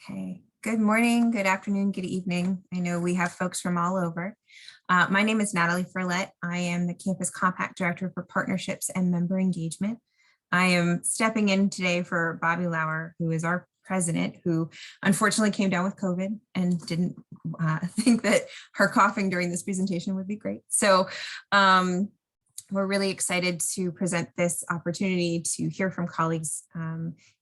Okay, good morning, good afternoon, good evening. I know we have folks from all over. My name is Natalie Ferlette. I am the Campus Compact Director for Partnerships and Member Engagement. I am stepping in today for Bobby Lauer, who is our president, who unfortunately came down with COVID and didn't think that her coughing during this presentation would be great. So we're really excited to present this opportunity to hear from colleagues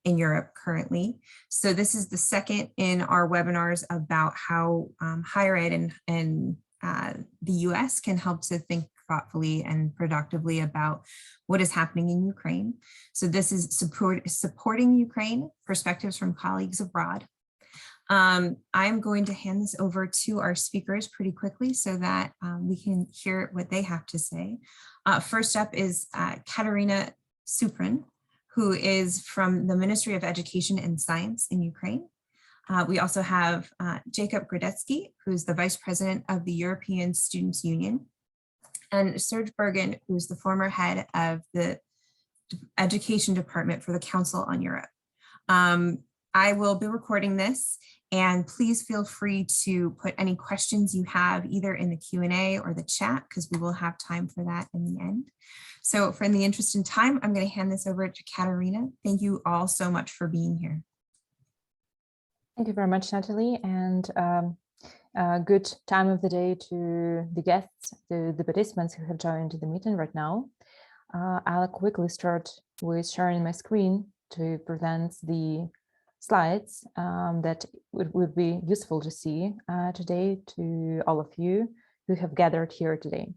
in Europe currently. So this is the second in our webinars about how higher ed and the US can help to think thoughtfully and productively about what is happening in Ukraine. So this is supporting Ukraine, perspectives from colleagues abroad. I'm going to hand this over to our speakers pretty quickly so that we can hear what they have to say. First up is Katarina Supran, who is from the Ministry of Education and Science in Ukraine. We also have Jacob Gradetsky, who's the Vice President of the European Students' Union, and Serge Bergen, who's the former head of the Education Department for the Council on Europe. I will be recording this, and please feel free to put any questions you have either in the Q&A or the chat, because we will have time for that in the end. So for in the interest in time, I'm going to hand this over to Katarina. Thank you all so much for being here. Thank you very much, Natalie, and good time of the day to the guests, the participants who have joined the meeting right now. I'll quickly start with sharing my screen to present the slides that would be useful to see today to all of you who have gathered here today.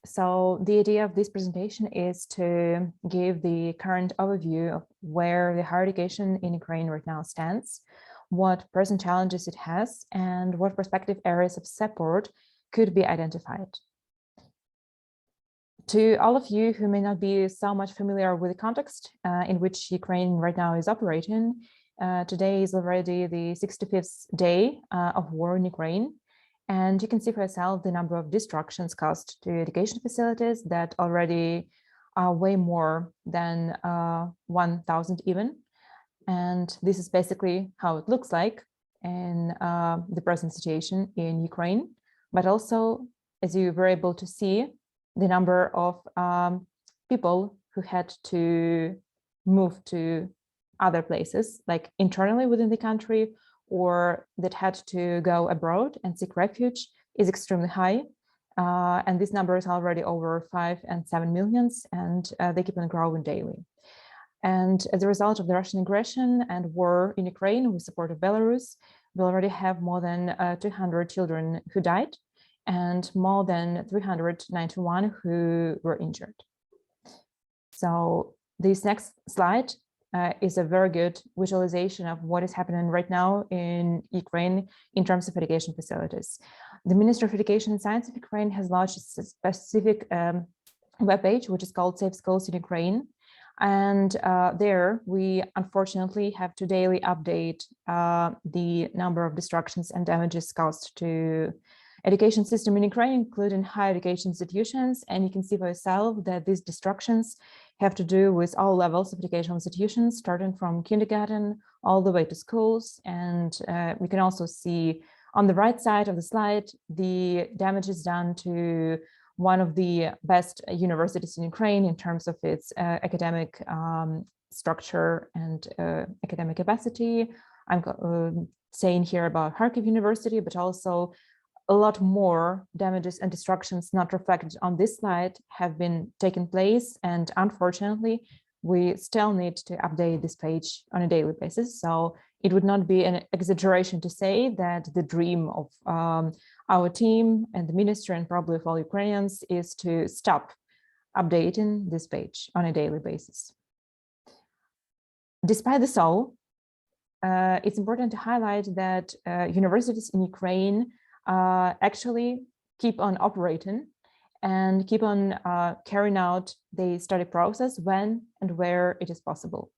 So the idea of this presentation is to give the current overview of where the higher education in Ukraine right now stands, what present challenges it has, and what prospective areas of support could be identified. To all of you who may not be so much familiar with the context in which Ukraine right now is operating, today is already the 65th day of war in Ukraine. And you can see for yourself the number of destructions caused to education facilities that already are way more than 1,000 even. And this is basically how it looks like in the present situation in Ukraine. But also, as you were able to see, the number of people who had to move to other places, like internally within the country, or that had to go abroad and seek refuge, is extremely high. And this number is already over 5 and 7 millions, and they keep on growing daily. And as a result of the Russian aggression and war in Ukraine with support of Belarus, we already have more than 200 children who died, and more than 391 who were injured. So this next slide is a very good visualization of what is happening right now in Ukraine in terms of education facilities. The Ministry of Education and Science of Ukraine has launched a specific webpage, which is called Safe Schools in Ukraine. And there we unfortunately have to daily update the number of destructions and damages caused to education system in Ukraine, including higher education institutions. And you can see for yourself that these destructions have to do with all levels of educational institutions, starting from kindergarten all the way to schools. And we can also see on the right side of the slide, the damages done to one of the best universities in Ukraine in terms of its academic structure and academic capacity. I'm saying here about Kharkiv University, but also a lot more damages and destructions not reflected on this slide have been taking place. And unfortunately, we still need to update this page on a daily basis. So it would not be an exaggeration to say that the dream of our team and the ministry and probably of all Ukrainians is to stop updating this page on a daily basis. Despite this all, it's important to highlight that universities in Ukraine actually keep on operating and keep on carrying out the study process when and where it is possible.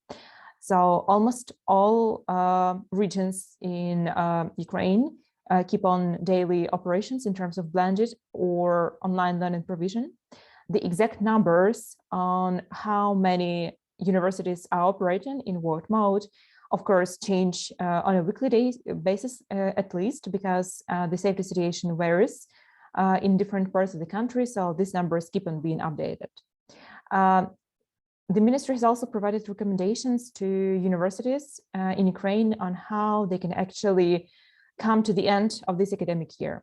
So almost all regions in Ukraine keep on daily operations in terms of blended or online learning provision. The exact numbers on how many universities are operating in what mode of course, change on a weekly basis at least, because the safety situation varies in different parts of the country. So these numbers keep on being updated. The ministry has also provided recommendations to universities in Ukraine on how they can actually come to the end of this academic year.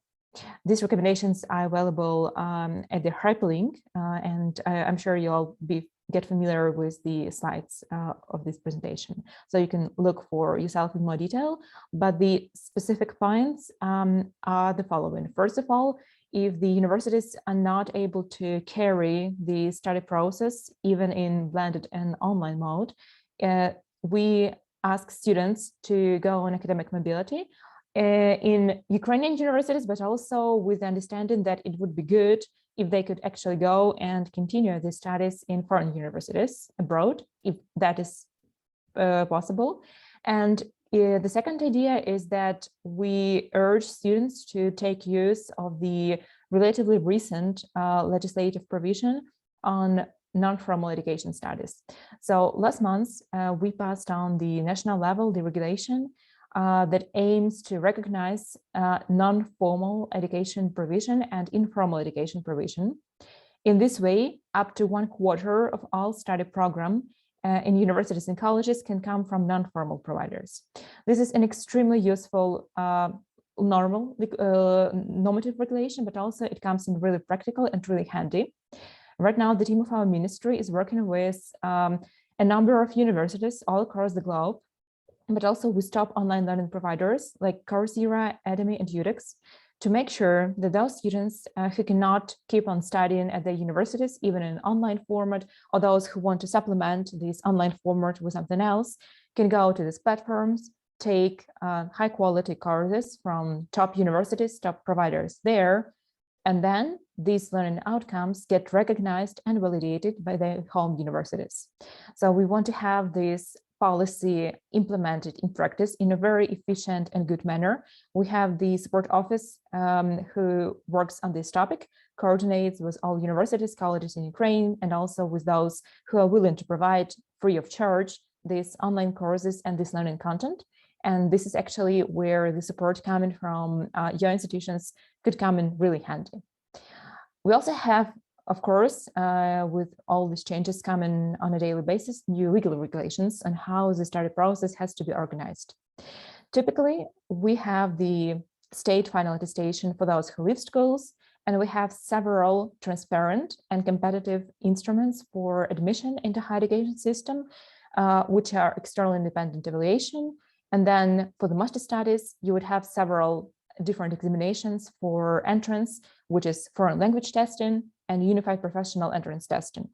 These recommendations are available at the hyperlink, and I'm sure you'll get familiar with the slides of this presentation. So you can look for yourself in more detail, but the specific points are the following. First of all, if the universities are not able to carry the study process, even in blended and online mode, we ask students to go on academic mobility in Ukrainian universities, but also with the understanding that it would be good if they could actually go and continue their studies in foreign universities abroad, if that is possible. And the second idea is that we urge students to take use of the relatively recent legislative provision on non-formal education studies. So last month, we passed on the national level, the regulation that aims to recognize non-formal education provision and informal education provision. In this way, up to 1/4 of all study program in universities and colleges can come from non-formal providers. This is an extremely useful normative regulation, but also it comes in really practical and really handy. Right now, the team of our ministry is working with a number of universities all across the globe, but also with top online learning providers like Coursera, Udemy, and edX, to make sure that those students who cannot keep on studying at their universities, even in an online format, or those who want to supplement this online format with something else, can go to these platforms, take high quality courses from top universities, top providers there, and then these learning outcomes get recognized and validated by their home universities. So we want to have this policy implemented in practice in a very efficient and good manner. We have the support office who works on this topic, coordinates with all universities, colleges in Ukraine, and also with those who are willing to provide free of charge these online courses and this learning content. And this is actually where the support coming from your institutions could come in really handy. We also have, of course, with all these changes coming on a daily basis, new legal regulations on how the study process has to be organized. Typically, we have the state final attestation for those who leave schools, and we have several transparent and competitive instruments for admission into higher education system, which are external independent evaluation. And then for the master studies, you would have several different examinations for entrance, which is foreign language testing and unified professional entrance testing.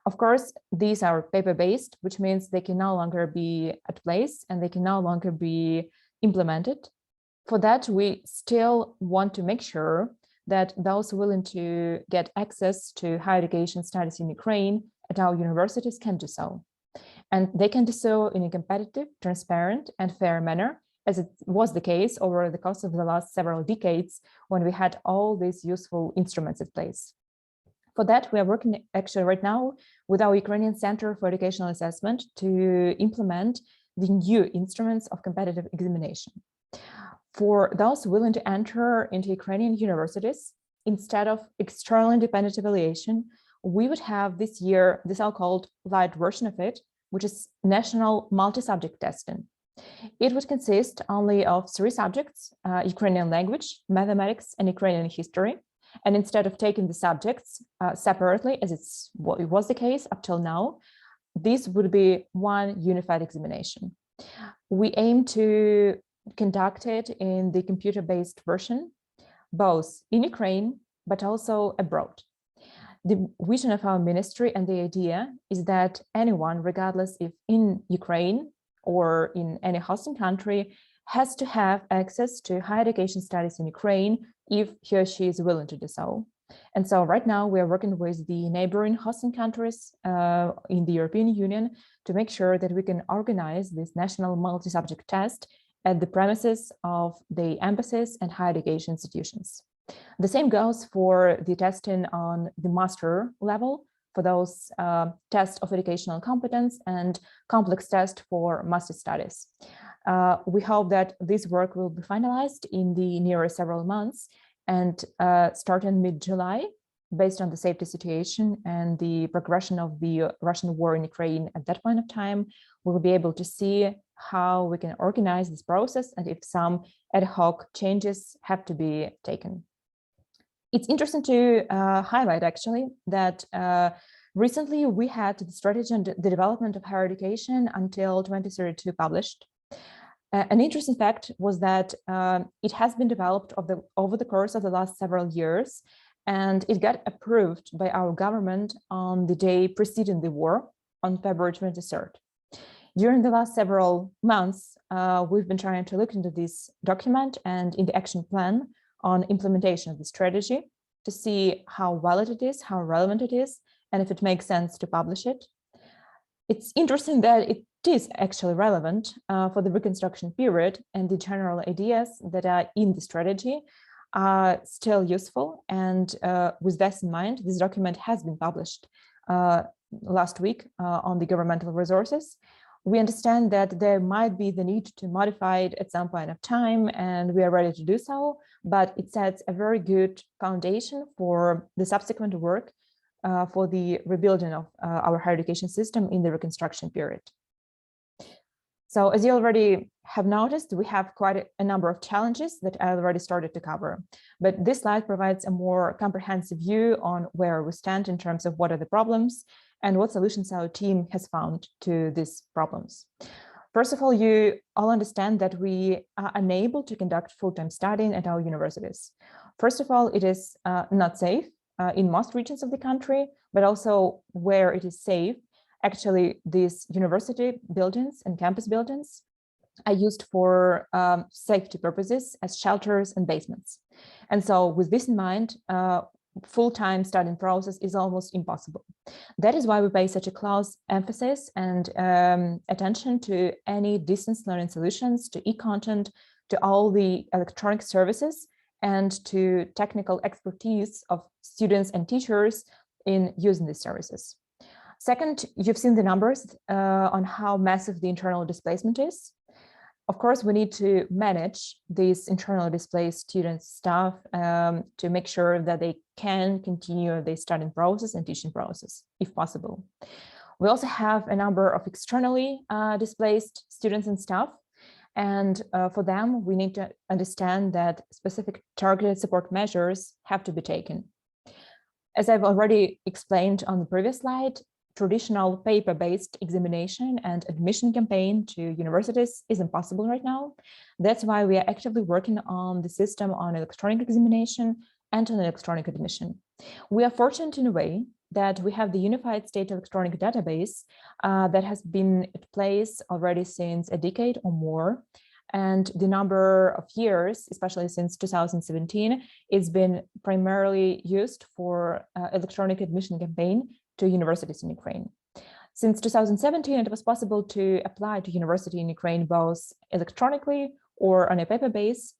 Of course, these are paper-based, which means they can no longer be at place and they can no longer be implemented. For that, we still want to make sure that those willing to get access to higher education studies in Ukraine at our universities can do so. And they can do so in a competitive, transparent, and fair manner, as it was the case over the course of the last several decades when we had all these useful instruments in place. For that, we are working actually right now with our Ukrainian Center for Educational Assessment to implement the new instruments of competitive examination. For those willing to enter into Ukrainian universities, instead of external independent evaluation, we would have this year the so-called light version of it, which is national multi-subject testing. It would consist only of 3 subjects, Ukrainian language, mathematics, and Ukrainian history. And instead of taking the subjects separately, as it was the case up till now, this would be one unified examination. We aim to conduct it in the computer-based version, both in Ukraine, but also abroad. The vision of our ministry and the idea is that anyone, regardless if in Ukraine or in any hosting country, has to have access to higher education studies in Ukraine if he or she is willing to do so. And so right now we are working with the neighboring hosting countries in the European Union to make sure that we can organize this national multi-subject test at the premises of the embassies and higher education institutions. The same goes for the testing on the master level for those tests of educational competence and complex tests for master studies. We hope that this work will be finalized in the near several months and start in mid-July, based on the safety situation and the progression of the Russian war in Ukraine at that point of time. We'll be able to see how we can organize this process and if some ad hoc changes have to be taken. It's interesting to highlight, actually, that recently we had the strategy on the development of higher education until 2032 published. An interesting fact was that it has been developed over the course of the last several years, and it got approved by our government on the day preceding the war, on February 23rd. During the last several months, we've been trying to look into this document and in the action plan on implementation of the strategy to see how valid it is, how relevant it is, and if it makes sense to publish it. It's interesting that it is actually relevant for the Reconstruction period, and the general ideas that are in the strategy are still useful. And with this in mind, this document has been published last week on the governmental resources. We understand that there might be the need to modify it at some point of time, and we are ready to do so, but it sets a very good foundation for the subsequent work for the rebuilding of our higher education system in the Reconstruction period. So as you already have noticed, we have quite a number of challenges that I already started to cover, but this slide provides a more comprehensive view on where we stand in terms of what are the problems and what solutions our team has found to these problems. First of all, you all understand that we are unable to conduct full-time studying at our universities. First of all, it is not safe in most regions of the country, but also where it is safe, actually these university buildings and campus buildings are used for safety purposes as shelters and basements. And so with this in mind, full-time studying process is almost impossible. That is why we pay such a close emphasis and attention to any distance learning solutions, to e-content, to all the electronic services, and to technical expertise of students and teachers in using these services. Second, you've seen the numbers on how massive the internal displacement is. Of course, we need to manage these internally displaced students' staff to make sure that they can continue their studying process and teaching process, if possible. We also have a number of externally displaced students and staff. And for them, we need to understand that specific targeted support measures have to be taken. As I've already explained on the previous slide, traditional paper-based examination and admission campaign to universities is impossible right now. That's why we are actively working on the system on electronic examination and on electronic admission. We are fortunate in a way that we have the Unified State Electronic Database that has been in place already since a decade or more. And the number of years, especially since 2017, it's been primarily used for electronic admission campaign to universities in Ukraine. Since 2017, it was possible to apply to university in Ukraine both electronically or on a paper base.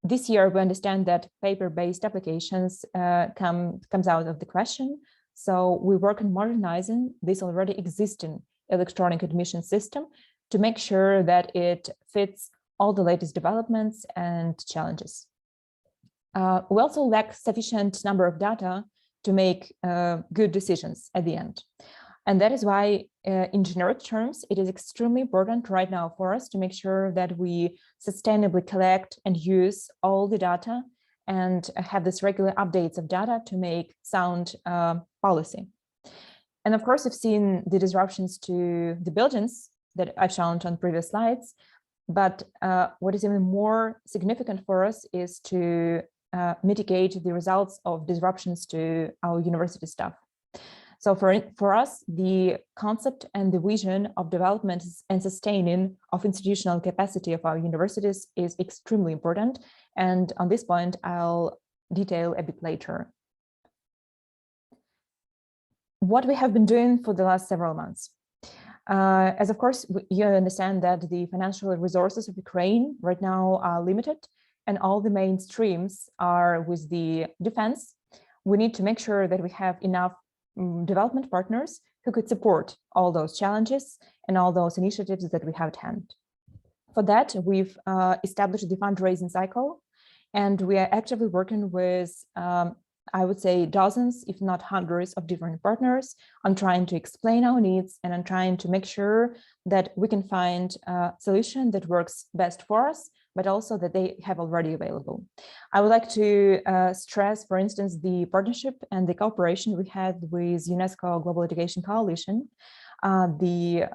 This year, we understand that paper-based applications comes out of the question. So we work on modernizing this already existing electronic admission system to make sure that it fits all the latest developments and challenges. We also lack sufficient number of data to make good decisions at the end. And that is why, in generic terms, it is extremely important right now for us to make sure that we sustainably collect and use all the data and have this regular updates of data to make sound policy. And of course, we've seen the disruptions to the buildings that I've shown on previous slides. But what is even more significant for us is to mitigate the results of disruptions to our university staff. So for us, the concept and the vision of development and sustaining of institutional capacity of our universities is extremely important. And on this point, I'll detail a bit later. What we have been doing for the last several months. As of course, you understand that the financial resources of Ukraine right now are limited, and all the main streams are with the defense. We need to make sure that we have enough development partners who could support all those challenges and all those initiatives that we have at hand. For that, we've established the fundraising cycle, and we are actively working with, I would say, dozens, if not hundreds of different partners on trying to explain our needs and on trying to make sure that we can find a solution that works best for us, but also that they have already available. I would like to stress, for instance, the partnership and the cooperation we had with UNESCO Global Education Coalition, the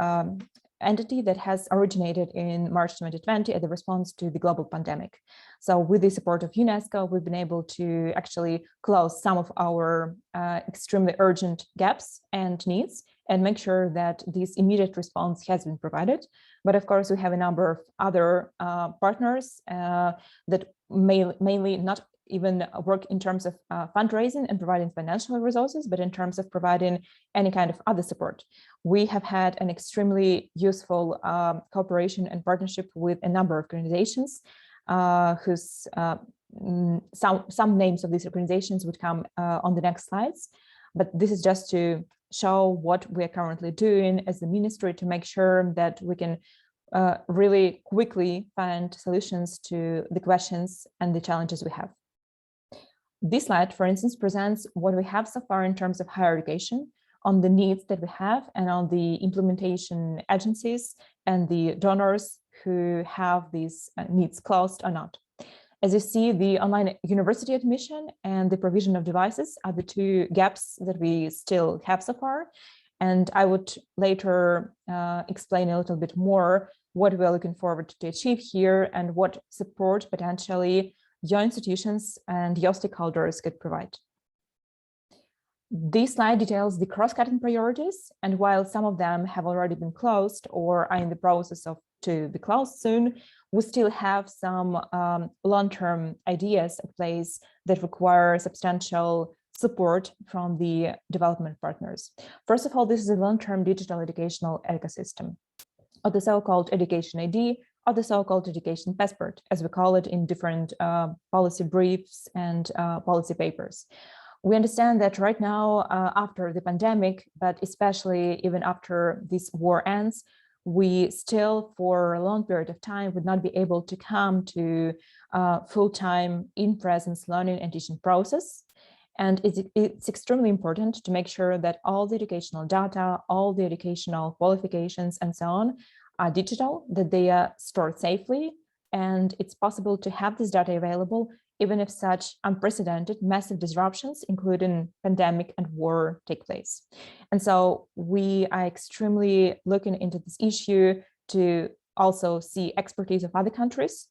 entity that has originated in March 2020 as a response to the global pandemic. So with the support of UNESCO, we've been able to actually close some of our extremely urgent gaps and needs and make sure that this immediate response has been provided. But of course, we have a number of other partners that mainly not even work in terms of fundraising and providing financial resources, but in terms of providing any kind of other support. We have had an extremely useful cooperation and partnership with a number of organizations whose some names of these organizations would come on the next slides. But this is just to show what we are currently doing as the ministry to make sure that we can really quickly find solutions to the questions and the challenges we have. This slide, for instance, presents what we have so far in terms of higher education, on the needs that we have, and on the implementation agencies and the donors who have these needs closed or not. As you see, the online university admission and the provision of devices are the two gaps that we still have so far. And I would later explain a little bit more what we're looking forward to achieve here and what support potentially your institutions and your stakeholders could provide. This slide details the cross-cutting priorities, and while some of them have already been closed or are in the process of to be closed soon, we still have some long-term ideas in place that require substantial support from the development partners. First of all, this is a long-term digital educational ecosystem, or the so-called education ID, or the so-called education passport, as we call it in different policy briefs and policy papers. We understand that right now, after the pandemic, but especially even after this war ends, we still, for a long period of time, would not be able to come to full-time in-presence learning and teaching process. And it's extremely important to make sure that all the educational data, all the educational qualifications and so on are digital, that they are stored safely, and it's possible to have this data available even if such unprecedented massive disruptions, including pandemic and war, take place. And so we are extremely looking into this issue to also see expertise of other countries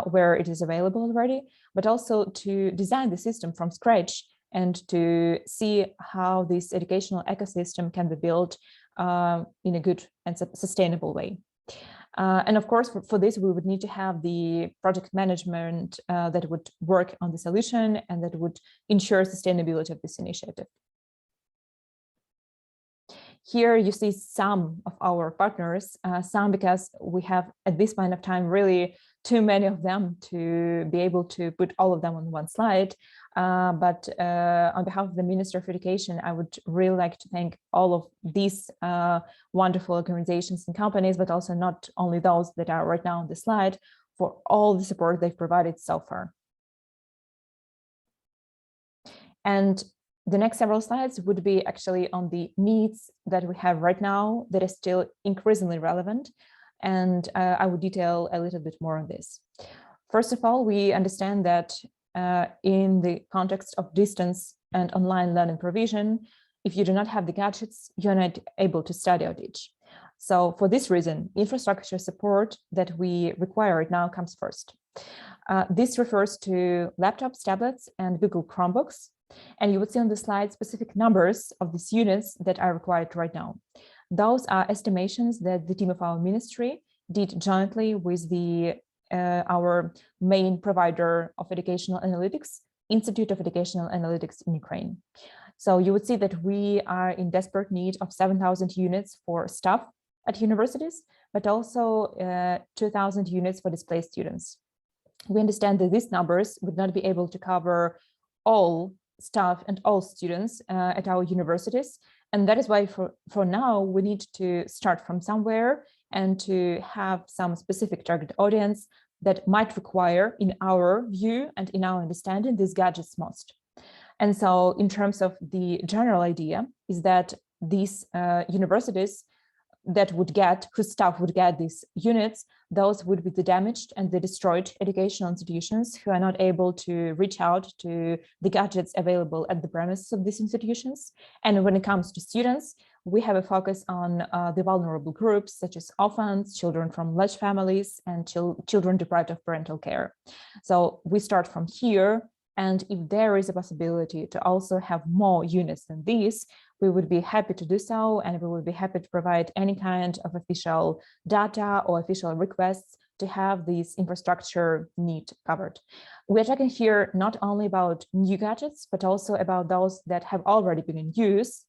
where it is available already, but also to design the system from scratch and to see how this educational ecosystem can be built in a good and sustainable way. And of course, for this, we would need to have the project management that would work on the solution and that would ensure sustainability of this initiative. Here you see some of our partners, some because we have at this point of time really too many of them to be able to put all of them on one slide. But on behalf of the Minister of Education, I would really like to thank all of these wonderful organizations and companies, but also not only those that are right now on the slide, for all the support they've provided so far. And the next several slides would be actually on the needs that we have right now that is still increasingly relevant. And I will detail a little bit more on this. First of all, we understand that in the context of distance and online learning provision, if you do not have the gadgets, you're not able to study or teach. So for this reason, infrastructure support that we require right now comes first. This refers to laptops, tablets, and Google Chromebooks. And you would see on the slide specific numbers of these units that are required right now. Those are estimations that the team of our ministry did jointly with our main provider of educational analytics, Institute of Educational Analytics in Ukraine. So you would see that we are in desperate need of 7,000 units for staff at universities, but also 2,000 units for displaced students. We understand that these numbers would not be able to cover all staff, and all students at our universities. And that is why for now, we need to start from somewhere and to have some specific target audience that might require, in our view and in our understanding, these gadgets most. And so in terms of the general idea is that these universities that would get, whose staff would get these units, those would be the damaged and the destroyed educational institutions who are not able to reach out to the gadgets available at the premises of these institutions. And when it comes to students, we have a focus on the vulnerable groups, such as orphans, children from large families, and children deprived of parental care. So we start from here. And if there is a possibility to also have more units than these, we would be happy to do so, and we would be happy to provide any kind of official data or official requests to have this infrastructure need covered. We're talking here not only about new gadgets, but also about those that have already been in use,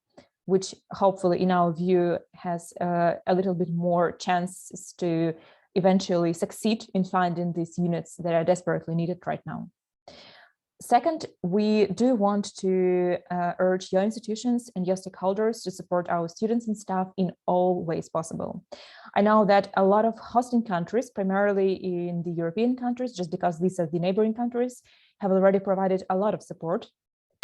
which hopefully, in our view, has a little bit more chances to eventually succeed in finding these units that are desperately needed right now. Second, we do want to urge your institutions and your stakeholders to support our students and staff in all ways possible. I know that a lot of hosting countries, primarily in the European countries, just because these are the neighboring countries, have already provided a lot of support,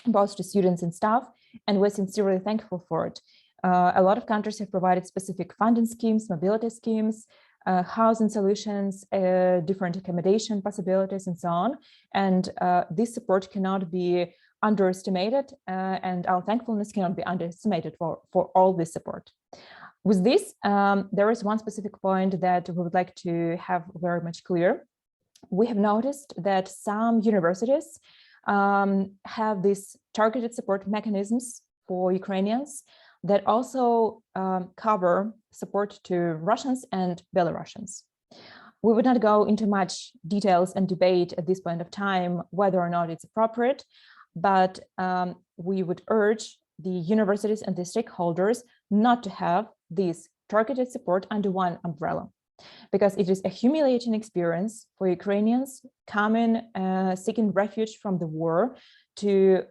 both to students and staff, and we're sincerely thankful for it. A lot of countries have provided specific funding schemes, mobility schemes, housing solutions, different accommodation possibilities, and so on. And this support cannot be underestimated, and our thankfulness cannot be underestimated for all this support. With this, there is one specific point that we would like to have very much clear. We have noticed that some universities have these targeted support mechanisms for Ukrainians that also cover support to Russians and Belarusians. We would not go into much details and debate at this point of time whether or not it's appropriate, but we would urge the universities and the stakeholders not to have this targeted support under one umbrella, because it is a humiliating experience for Ukrainians coming, seeking refuge from the war, to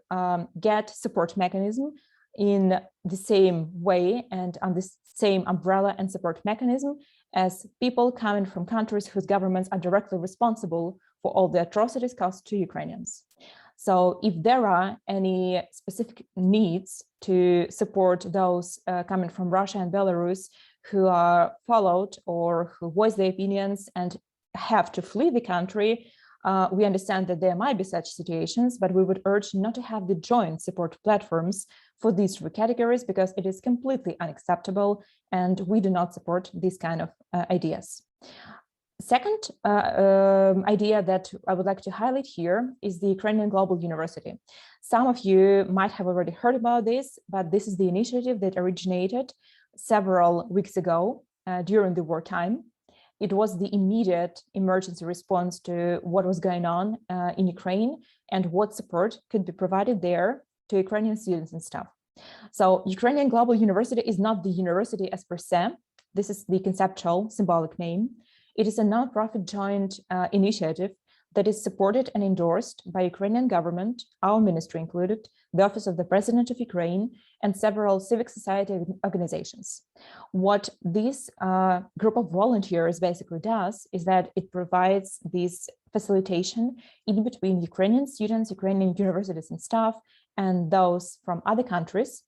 get support mechanism in the same way and on the same umbrella and support mechanism as people coming from countries whose governments are directly responsible for all the atrocities caused to Ukrainians. So if there are any specific needs to support those coming from Russia and Belarus who are followed or who voice their opinions and have to flee the country, we understand that there might be such situations, but we would urge not to have the joint support platforms for these three categories, because it is completely unacceptable and we do not support these kind of ideas. Second idea that I would like to highlight here is the Ukrainian Global University. Some of you might have already heard about this, but this is the initiative that originated several weeks ago during the wartime. It was the immediate emergency response to what was going on in Ukraine and what support could be provided there to Ukrainian students and staff. So Ukrainian Global University is not the university as per se. This is the conceptual symbolic name. It is a non-profit joint initiative that is supported and endorsed by Ukrainian government, our ministry included, the Office of the President of Ukraine, and several civic society organizations. What this group of volunteers basically does is that it provides this facilitation in between Ukrainian students, Ukrainian universities and staff, and those from other countries,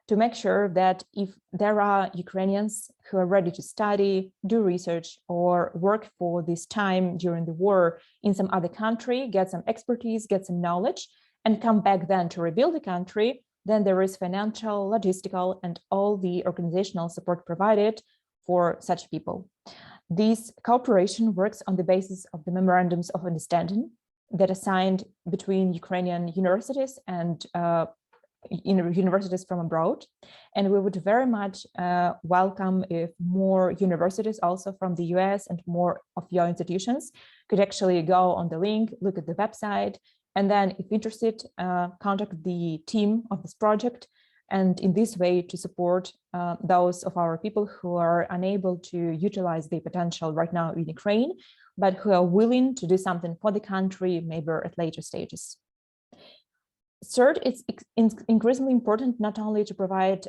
to make sure that if there are Ukrainians who are ready to study, do research, or work for this time during the war in some other country, get some expertise, get some knowledge, and come back then to rebuild the country, then there is financial, logistical, and all the organizational support provided for such people. This cooperation works on the basis of the memorandums of understanding that are signed between Ukrainian universities and universities from abroad. And we would very much welcome if more universities also from the US and more of your institutions could actually go on the link, look at the website, and then if interested, contact the team of this project, and in this way to support those of our people who are unable to utilize their potential right now in Ukraine, but who are willing to do something for the country, maybe at later stages. Third, it's increasingly important not only to provide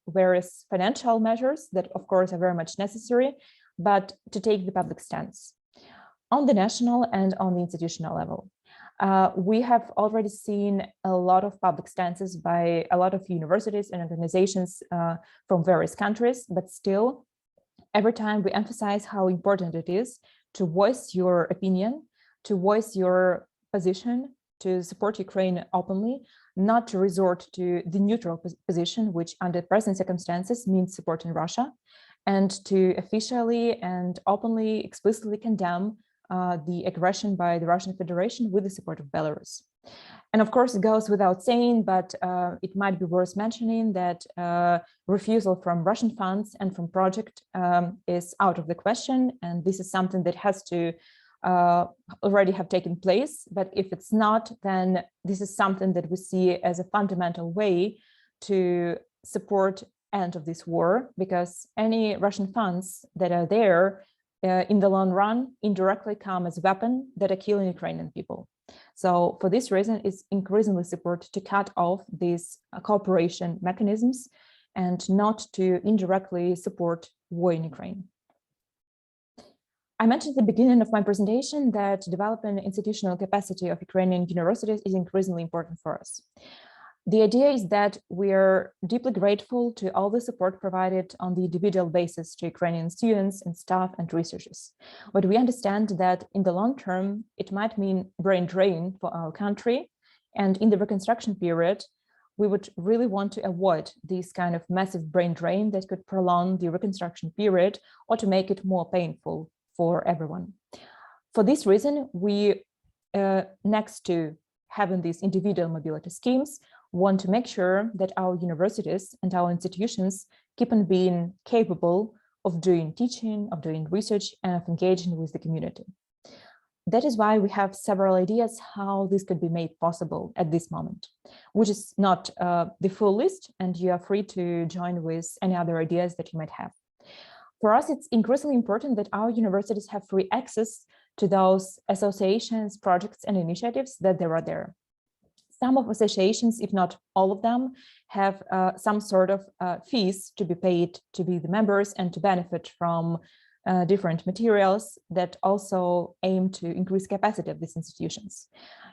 various financial measures that, of course, are very much necessary, but to take the public stance on the national and on the institutional level. We have already seen a lot of public stances by a lot of universities and organizations from various countries, but still, every time we emphasize how important it is to voice your opinion, to voice your position, to support Ukraine openly, not to resort to the neutral position, which under present circumstances means supporting Russia, and to officially and openly, explicitly condemn the aggression by the Russian Federation with the support of Belarus. And of course, it goes without saying, but it might be worth mentioning that refusal from Russian funds and from project is out of the question. And this is something that has to already have taken place. But if it's not, then this is something that we see as a fundamental way to support end of this war, because any Russian funds that are there in the long run indirectly come as a weapon that are killing Ukrainian people. So for this reason, it's increasingly support to cut off these cooperation mechanisms and not to indirectly support war in Ukraine. I mentioned at the beginning of my presentation that developing institutional capacity of Ukrainian universities is increasingly important for us. The idea is that we are deeply grateful to all the support provided on the individual basis to Ukrainian students and staff and researchers. But we understand that in the long term, it might mean brain drain for our country. And in the reconstruction period, we would really want to avoid this kind of massive brain drain that could prolong the reconstruction period or to make it more painful for everyone. For this reason, we, next to having these individual mobility schemes, want to make sure that our universities and our institutions keep on being capable of doing teaching, of doing research, and of engaging with the community. That is why we have several ideas how this could be made possible at this moment, which is not the full list, and you are free to join with any other ideas that you might have. For us, it's increasingly important that our universities have free access to those associations, projects, and initiatives that there are there. Some of associations, if not all of them, have some sort of fees to be paid to be the members and to benefit from different materials that also aim to increase capacity of these institutions.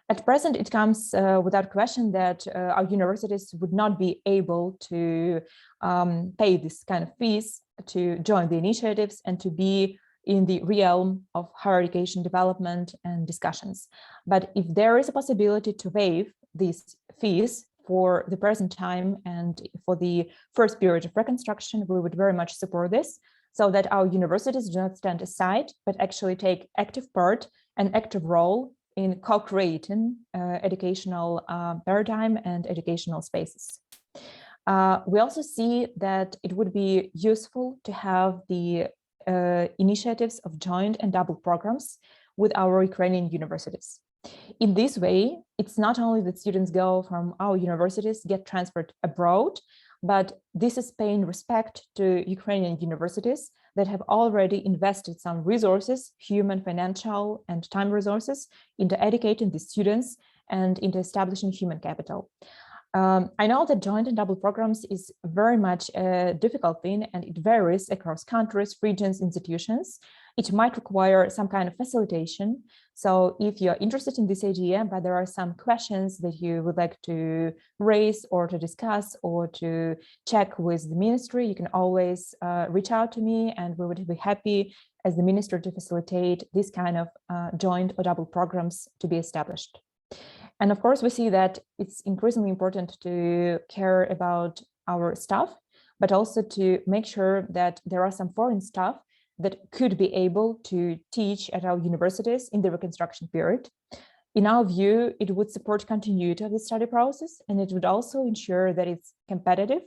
At present, it comes without question that our universities would not be able to pay this kind of fees to join the initiatives and to be in the realm of higher education development and discussions. But if there is a possibility to waive these fees for the present time and for the first period of reconstruction, we would very much support this, so that our universities do not stand aside, but actually take active part and active role in co-creating educational paradigm and educational spaces. We also see that it would be useful to have the initiatives of joint and double programs with our Ukrainian universities. In this way, it's not only that students go from our universities, get transferred abroad, but this is paying respect to Ukrainian universities that have already invested some resources, human, financial, and time resources into educating the students and into establishing human capital. I know that joint and double programs is very much a difficult thing, and it varies across countries, regions, institutions. It might require some kind of facilitation. So if you're interested in this idea, but there are some questions that you would like to raise or to discuss or to check with the ministry, you can always reach out to me, and we would be happy as the minister to facilitate this kind of joint or double programs to be established. And of course, we see that it's increasingly important to care about our staff, but also to make sure that there are some foreign staff that could be able to teach at our universities in the reconstruction period. In our view, it would support continuity of the study process, and it would also ensure that it's competitive.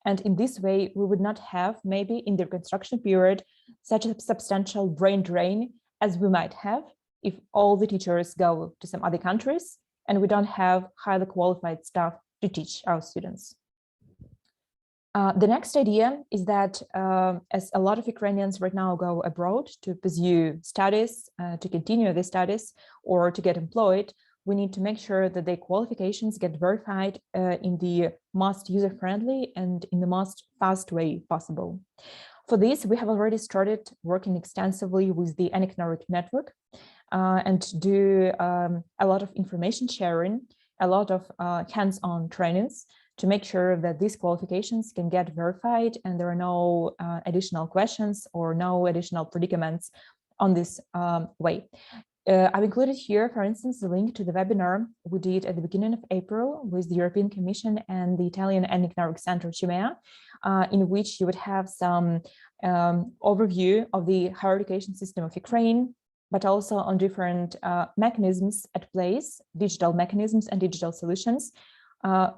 And in this way, we would not have, maybe in the reconstruction period, such a substantial brain drain as we might have if all the teachers go to some other countries and we don't have highly qualified staff to teach our students. The next idea is that as a lot of Ukrainians right now go abroad to pursue studies, to continue their studies or to get employed, we need to make sure that the qualifications get verified in the most user-friendly and in the most fast way possible. For this, we have already started working extensively with the ENIC network and do a lot of information sharing, a lot of hands-on trainings to make sure that these qualifications can get verified and there are no additional questions or no additional predicaments on this way. I've included here, for instance, the link to the webinar we did at the beginning of April with the European Commission and the Italian ENIC Center CIMEA, in which you would have some overview of the higher education system of Ukraine, but also on different mechanisms at place, digital mechanisms and digital solutions,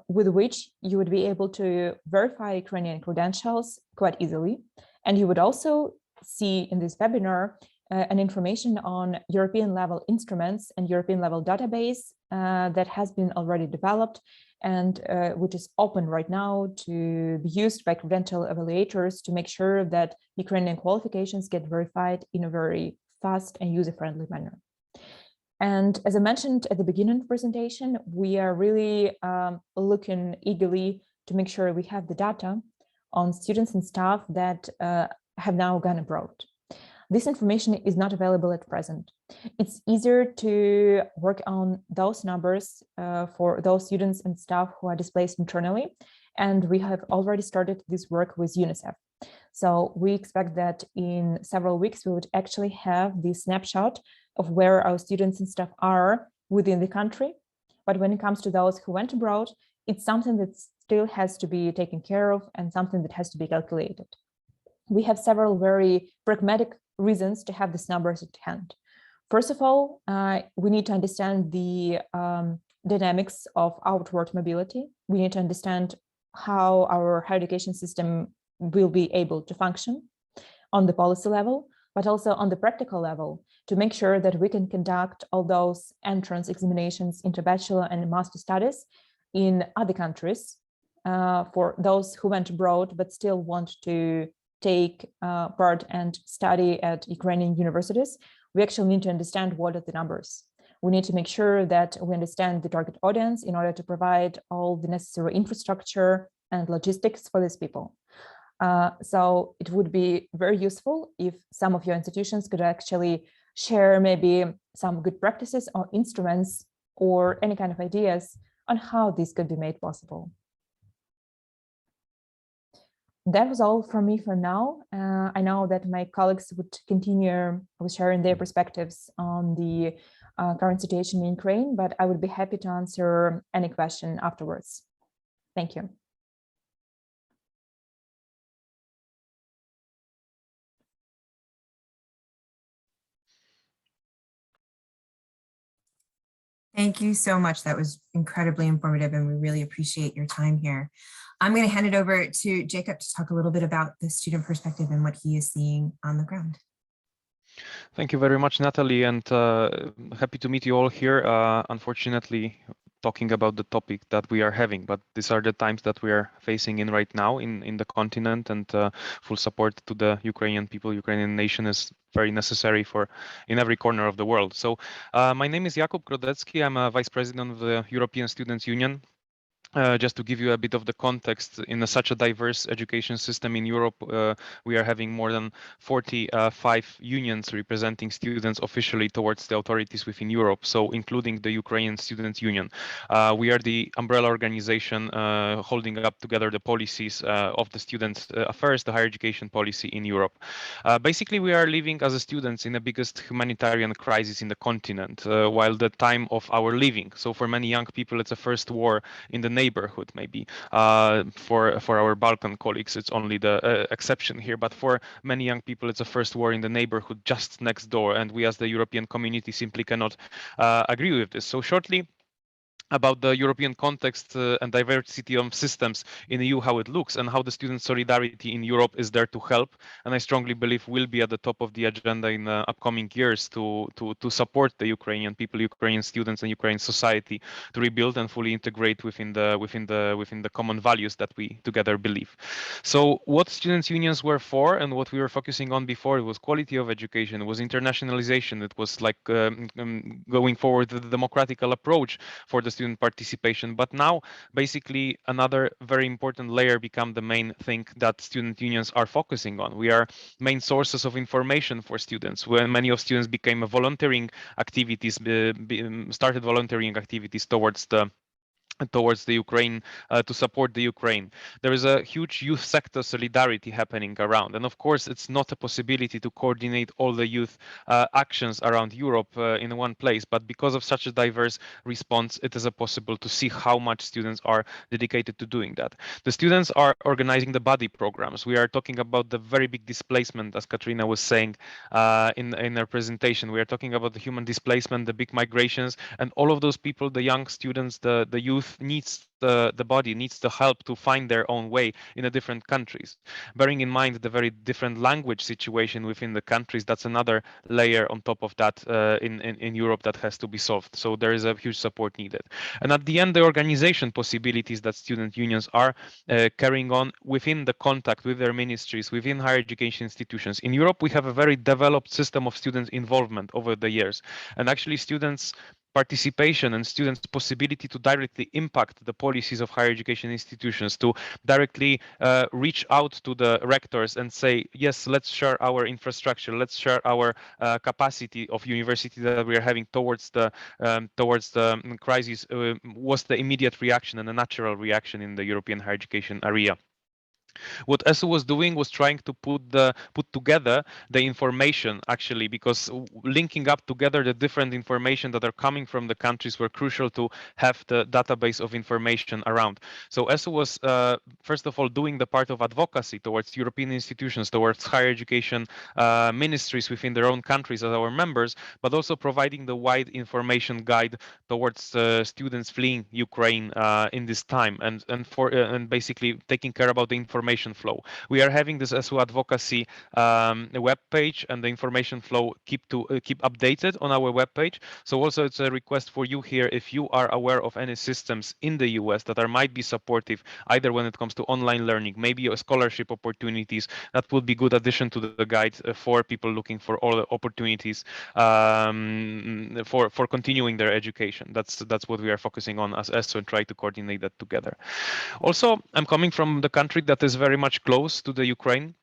with which you would be able to verify Ukrainian credentials quite easily. And you would also see in this webinar an information on European level instruments and European level database that has been already developed and which is open right now to be used by credential evaluators to make sure that Ukrainian qualifications get verified in a very fast and user-friendly manner. And as I mentioned at the beginning of the presentation, we are really looking eagerly to make sure we have the data on students and staff that have now gone abroad. This information is not available at present. It's easier to work on those numbers for those students and staff who are displaced internally. And we have already started this work with UNICEF. So we expect that in several weeks, we would actually have the snapshot of where our students and staff are within the country. But when it comes to those who went abroad, it's something that still has to be taken care of and something that has to be calculated. We have several very pragmatic reasons to have these numbers at hand. First of all, we need to understand the dynamics of outward mobility. We need to understand how our higher education system will be able to function on the policy level, but also on the practical level to make sure that we can conduct all those entrance examinations into bachelor and master studies in other countries for those who went abroad but still want to take part and study at Ukrainian universities. We actually need to understand what are the numbers. We need to make sure that we understand the target audience in order to provide all the necessary infrastructure and logistics for these people. So it would be very useful if some of your institutions could actually share maybe some good practices or instruments or any kind of ideas on how this could be made possible. That was all from me for now. I know that my colleagues would continue with sharing their perspectives on the current situation in Ukraine, but I would be happy to answer any question afterwards. Thank you. Thank you so much. That was incredibly informative and we really appreciate your time here. I'm going to hand it over to Jacob to talk a little bit about the student perspective and what he is seeing on the ground. Thank you very much, Natalie, and happy to meet you all here. Unfortunately, talking about the topic that we are having, but these are the times that we are facing in right now in the continent, and full support to the Ukrainian people, Ukrainian nation is very necessary for in every corner of the world. So my name is Jakub Grodecki. I'm a vice president of the European Students' Union. Just to give you a bit of the context, in such a diverse education system in Europe, we are having more than 45 unions representing students officially towards the authorities within Europe, so including the Ukrainian Students' Union. We are the umbrella organization holding up together the policies of the students' affairs, the higher education policy in Europe. Basically, we are living as students in the biggest humanitarian crisis in the continent, while the time of our living. So for many young people, it's a first war in the neighborhood, maybe. For our Balkan colleagues, it's only the exception here, but for many young people, it's a first war in the neighborhood just next door, and we as the European community simply cannot agree with this. So shortly, about the European context and diversity of systems in the EU, how it looks, and how the student solidarity in Europe is there to help. And I strongly believe will be at the top of the agenda in the upcoming years to support the Ukrainian people, Ukrainian students, and Ukrainian society to rebuild and fully integrate within the common values that we together believe. So, what students' unions were for, and what we were focusing on before, it was quality of education, it was internationalization, it was like going forward the democratical approach for the student participation. But now basically another very important layer become the main thing that student unions are focusing on. We are main sources of information for students. When many of students became volunteering activities, started volunteering activities towards the Ukraine, to support the Ukraine. There is a huge youth sector solidarity happening around. And of course, it's not a possibility to coordinate all the youth actions around Europe in one place. But because of such a diverse response, it is possible to see how much students are dedicated to doing that. The students are organizing the body programs. We are talking about the very big displacement, as Katrina was saying in her presentation. We are talking about the human displacement, the big migrations, and all of those people, the young students, the youth needs the body, needs the help to find their own way in the different countries. Bearing in mind the very different language situation within the countries, that's another layer on top of that in Europe that has to be solved. So there is a huge support needed. And at the end, the organization possibilities that student unions are carrying on within the contact with their ministries, within higher education institutions. In Europe, we have a very developed system of student involvement over the years. And actually students' participation and students' possibility to directly impact the policies of higher education institutions, to directly reach out to the rectors and say, yes, let's share our infrastructure, let's share our capacity of university that we are having towards the crisis, was the immediate reaction and a natural reaction in the European higher education area. What ESO was doing was trying to put together the information, actually, because linking up together the different information that are coming from the countries were crucial to have the database of information around. So ESO was first of all doing the part of advocacy towards European institutions, towards higher education ministries within their own countries as our members, but also providing the wide information guide towards students fleeing Ukraine in this time, and basically taking care about the information flow. We are having this ESO advocacy web page, and the information flow keep updated on our web page. So also it's a request for you here, if you are aware of any systems in the US that might be supportive, either when it comes to online learning, maybe scholarship opportunities, that would be good addition to the guide for people looking for all the opportunities for continuing their education. That's what we are focusing on as ESO, and try to coordinate that together. Also, I'm coming from the country that is very much close to the Ukraine.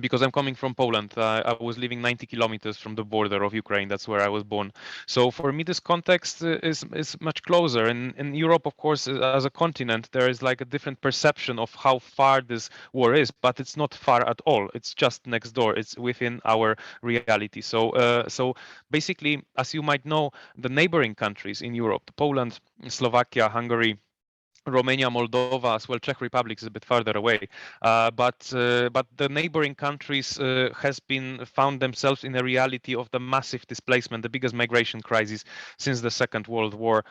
Because I'm coming from Poland. I was living 90 kilometers from the border of Ukraine. That's where I was born. So for me, this context is much closer. In Europe, of course, as a continent, there is like a different perception of how far this war is, but it's not far at all. It's just next door. It's within our reality. So basically, as you might know, the neighboring countries in Europe, Poland, Slovakia, Hungary, Romania, Moldova, as well, Czech Republic is a bit further away, but the neighboring countries has been found themselves in a reality of the massive displacement, the biggest migration crisis since the Second World War.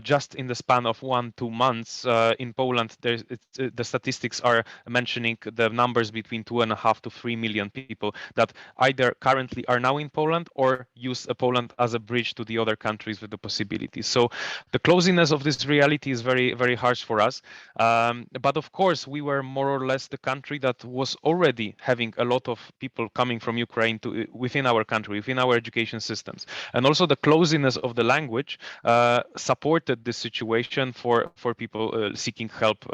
Just in the span of 1-2 months in Poland, the statistics are mentioning the numbers between 2.5 to 3 million people that either currently are now in Poland or use Poland as a bridge to the other countries with the possibilities. So the closeness of this reality is very, very harsh for us. But of course, we were more or less the country that was already having a lot of people coming from Ukraine to within our country, within our education systems. And also the closeness of the language supported this situation for people seeking help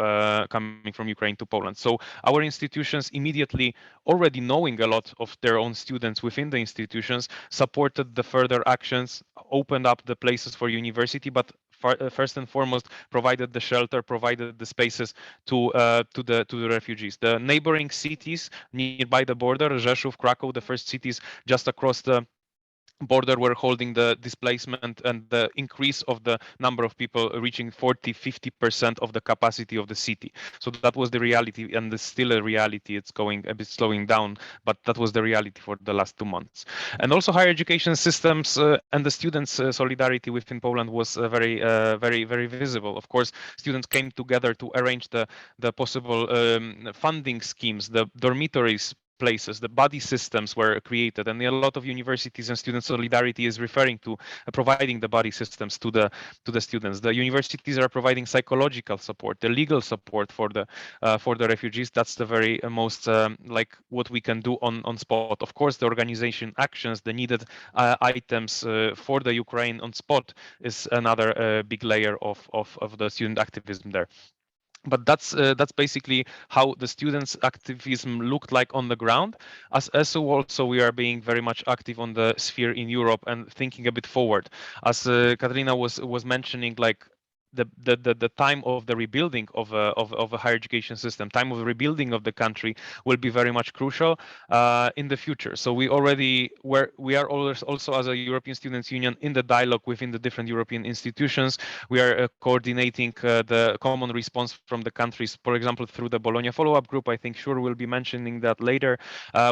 coming from Ukraine to Poland. So our institutions immediately, already knowing a lot of their own students within the institutions, supported the further actions, opened up the places for university, but first and foremost provided the shelter, provided the spaces to the refugees. The neighboring cities nearby the border, Rzeszów, Krakow, the first cities just across the border were holding the displacement and the increase of the number of people reaching 40–50% of the capacity of the city. So that was the reality, and it's still a reality. It's going a bit slowing down, but that was the reality for the last 2 months. And also higher education systems and the students' solidarity within Poland was very visible. Of course, students came together to arrange the possible funding schemes, the dormitories places, the buddy systems were created, and a lot of universities and student solidarity is referring to providing the buddy systems to the students. The universities are providing psychological support, the legal support for the refugees. That's the very most like what we can do on spot. Of course, the organization actions, the needed items for the Ukraine on spot is another big layer of the student activism there. But that's basically how the students' activism looked like on the ground. As ESO also, we are being very much active on the sphere in Europe and thinking a bit forward. As Katarina was mentioning, like the time of the rebuilding of a higher education system, time of the rebuilding of the country will be very much crucial in the future. So we are also as a European Students' Union in the dialogue within the different European institutions. We are coordinating the common response from the countries, for example, through the Bologna follow-up group. I think Sure will be mentioning that later.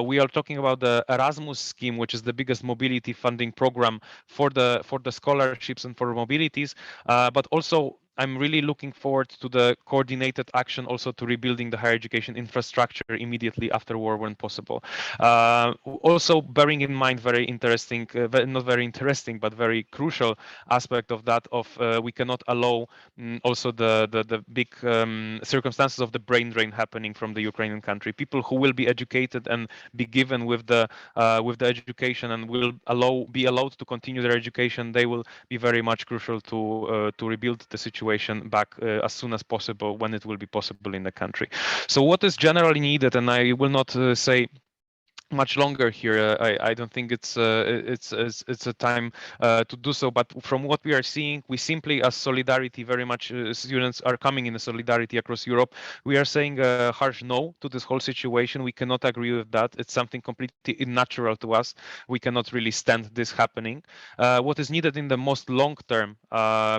We are talking about the Erasmus scheme, which is the biggest mobility funding program for the scholarships and for mobilities, but also I'm really looking forward to the coordinated action also to rebuilding the higher education infrastructure immediately after war when possible. Also bearing in mind very interesting, not very interesting, but very crucial aspect of that we cannot allow also the big circumstances of the brain drain happening from the Ukrainian country. People who will be educated and be given with the education and will be allowed to continue their education, they will be very much crucial to rebuild the situation back as soon as possible when it will be possible in the country. So what is generally needed, and I will not say much longer here. I don't think it's a time to do so. But from what we are seeing, we simply, as solidarity, very much students are coming in a solidarity across Europe. We are saying a harsh no to this whole situation. We cannot agree with that. It's something completely unnatural to us. We cannot really stand this happening. What is needed in the most long-term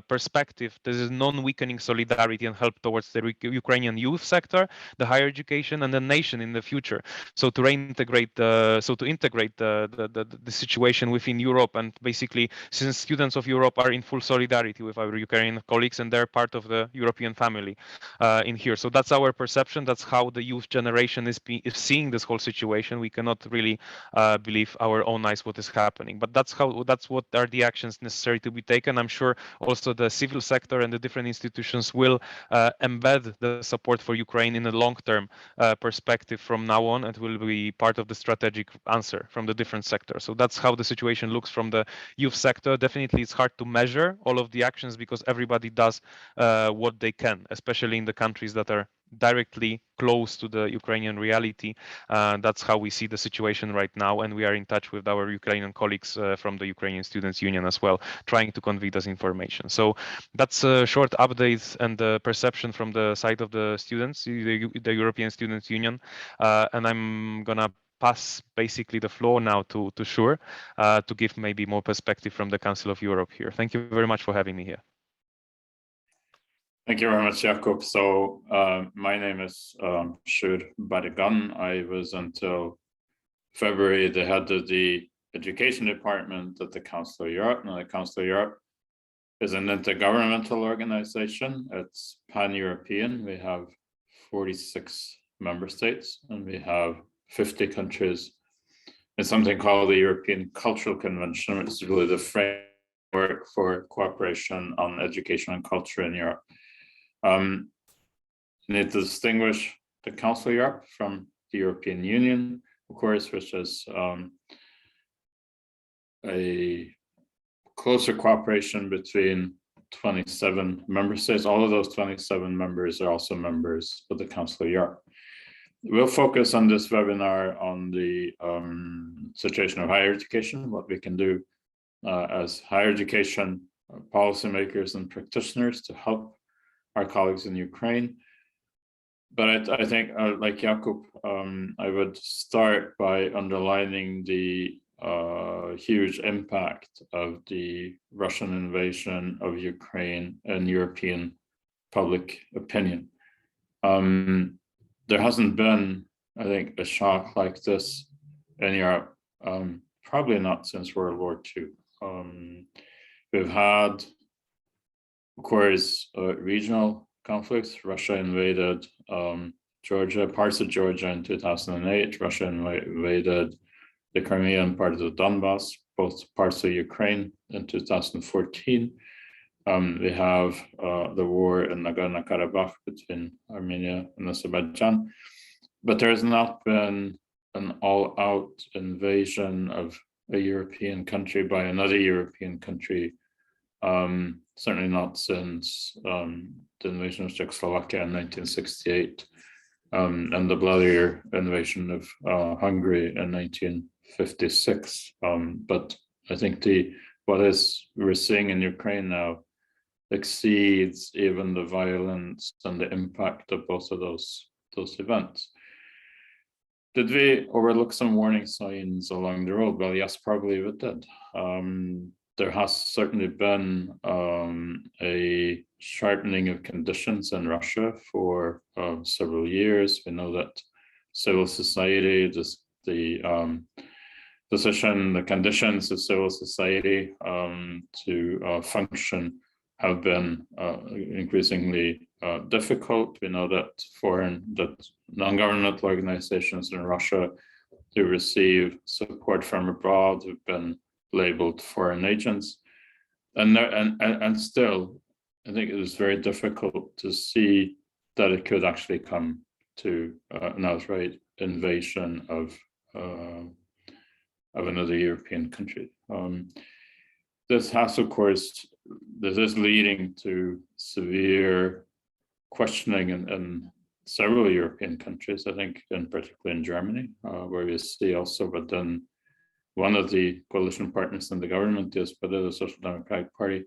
perspective, this is non-weakening solidarity and help towards the Ukrainian youth sector, the higher education, and the nation in the future. So to reintegrate to integrate the situation within Europe, and basically, since students of Europe are in full solidarity with our Ukrainian colleagues and they're part of the European family in here. So that's our perception. That's how the youth generation is seeing this whole situation. We cannot really believe our own eyes what is happening. But that's what are the actions necessary to be taken. I'm sure also the civil sector and the different institutions will embed the support for Ukraine in a long-term perspective from now on. It will be part of the strategic answer from the different sectors. So that's how the situation looks from the youth sector. Definitely, it's hard to measure all of the actions because everybody does what they can, especially in the countries that are directly close to the Ukrainian reality. That's how we see the situation right now, and we are in touch with our Ukrainian colleagues from the Ukrainian Students' Union as well, trying to convey this information. So that's a short update and the perception from the side of the students, the European Students' Union, and I'm gonna pass basically the floor now to Shure to give maybe more perspective from the Council of Europe here. Thank you very much for having me here. Thank you very much, Jakub. So my name is Shure Barigan. I was until February the head of the education department at the Council of Europe. Now, the Council of Europe is an intergovernmental organization. It's pan-European. We have 46 member states, and we have 50 countries. It's something called the European Cultural Convention, which is really the framework for cooperation on education and culture in Europe. Need to distinguish the Council of Europe from the European Union, of course, which is a closer cooperation between 27 member states. All of those 27 members are also members of the Council of Europe. We'll focus on this webinar on the situation of higher education, what we can do as higher education policymakers and practitioners to help our colleagues in Ukraine. But I think, like Jakub, I would start by underlining the huge impact of the Russian invasion of Ukraine in European public opinion. There hasn't been, I think, a shock like this in Europe, probably not since World War II. We've had, of course, regional conflicts. Russia invaded Georgia, parts of Georgia in 2008. Russia invaded the Crimea and part of the Donbass, both parts of Ukraine in 2014. We have the war in Nagorno-Karabakh between Armenia and Azerbaijan, but there has not been an all-out invasion of a European country by another European country, certainly not since the invasion of Czechoslovakia in 1968 and the bloodier invasion of Hungary in 1956. But I think what we're seeing in Ukraine now exceeds even the violence and the impact of both of those events. Did we overlook some warning signs along the road? Well, yes, probably we did. There has certainly been a sharpening of conditions in Russia for several years. We know that civil society, the conditions of civil society to function have been increasingly difficult. We know that non-governmental organizations in Russia who receive support from abroad have been labeled foreign agents, and still, I think it was very difficult to see that it could actually come to an outright invasion of another European country. This is leading to severe questioning in several European countries, I think, in particular in Germany, where we see also, but then one of the coalition partners in the government is the Social Democratic Party,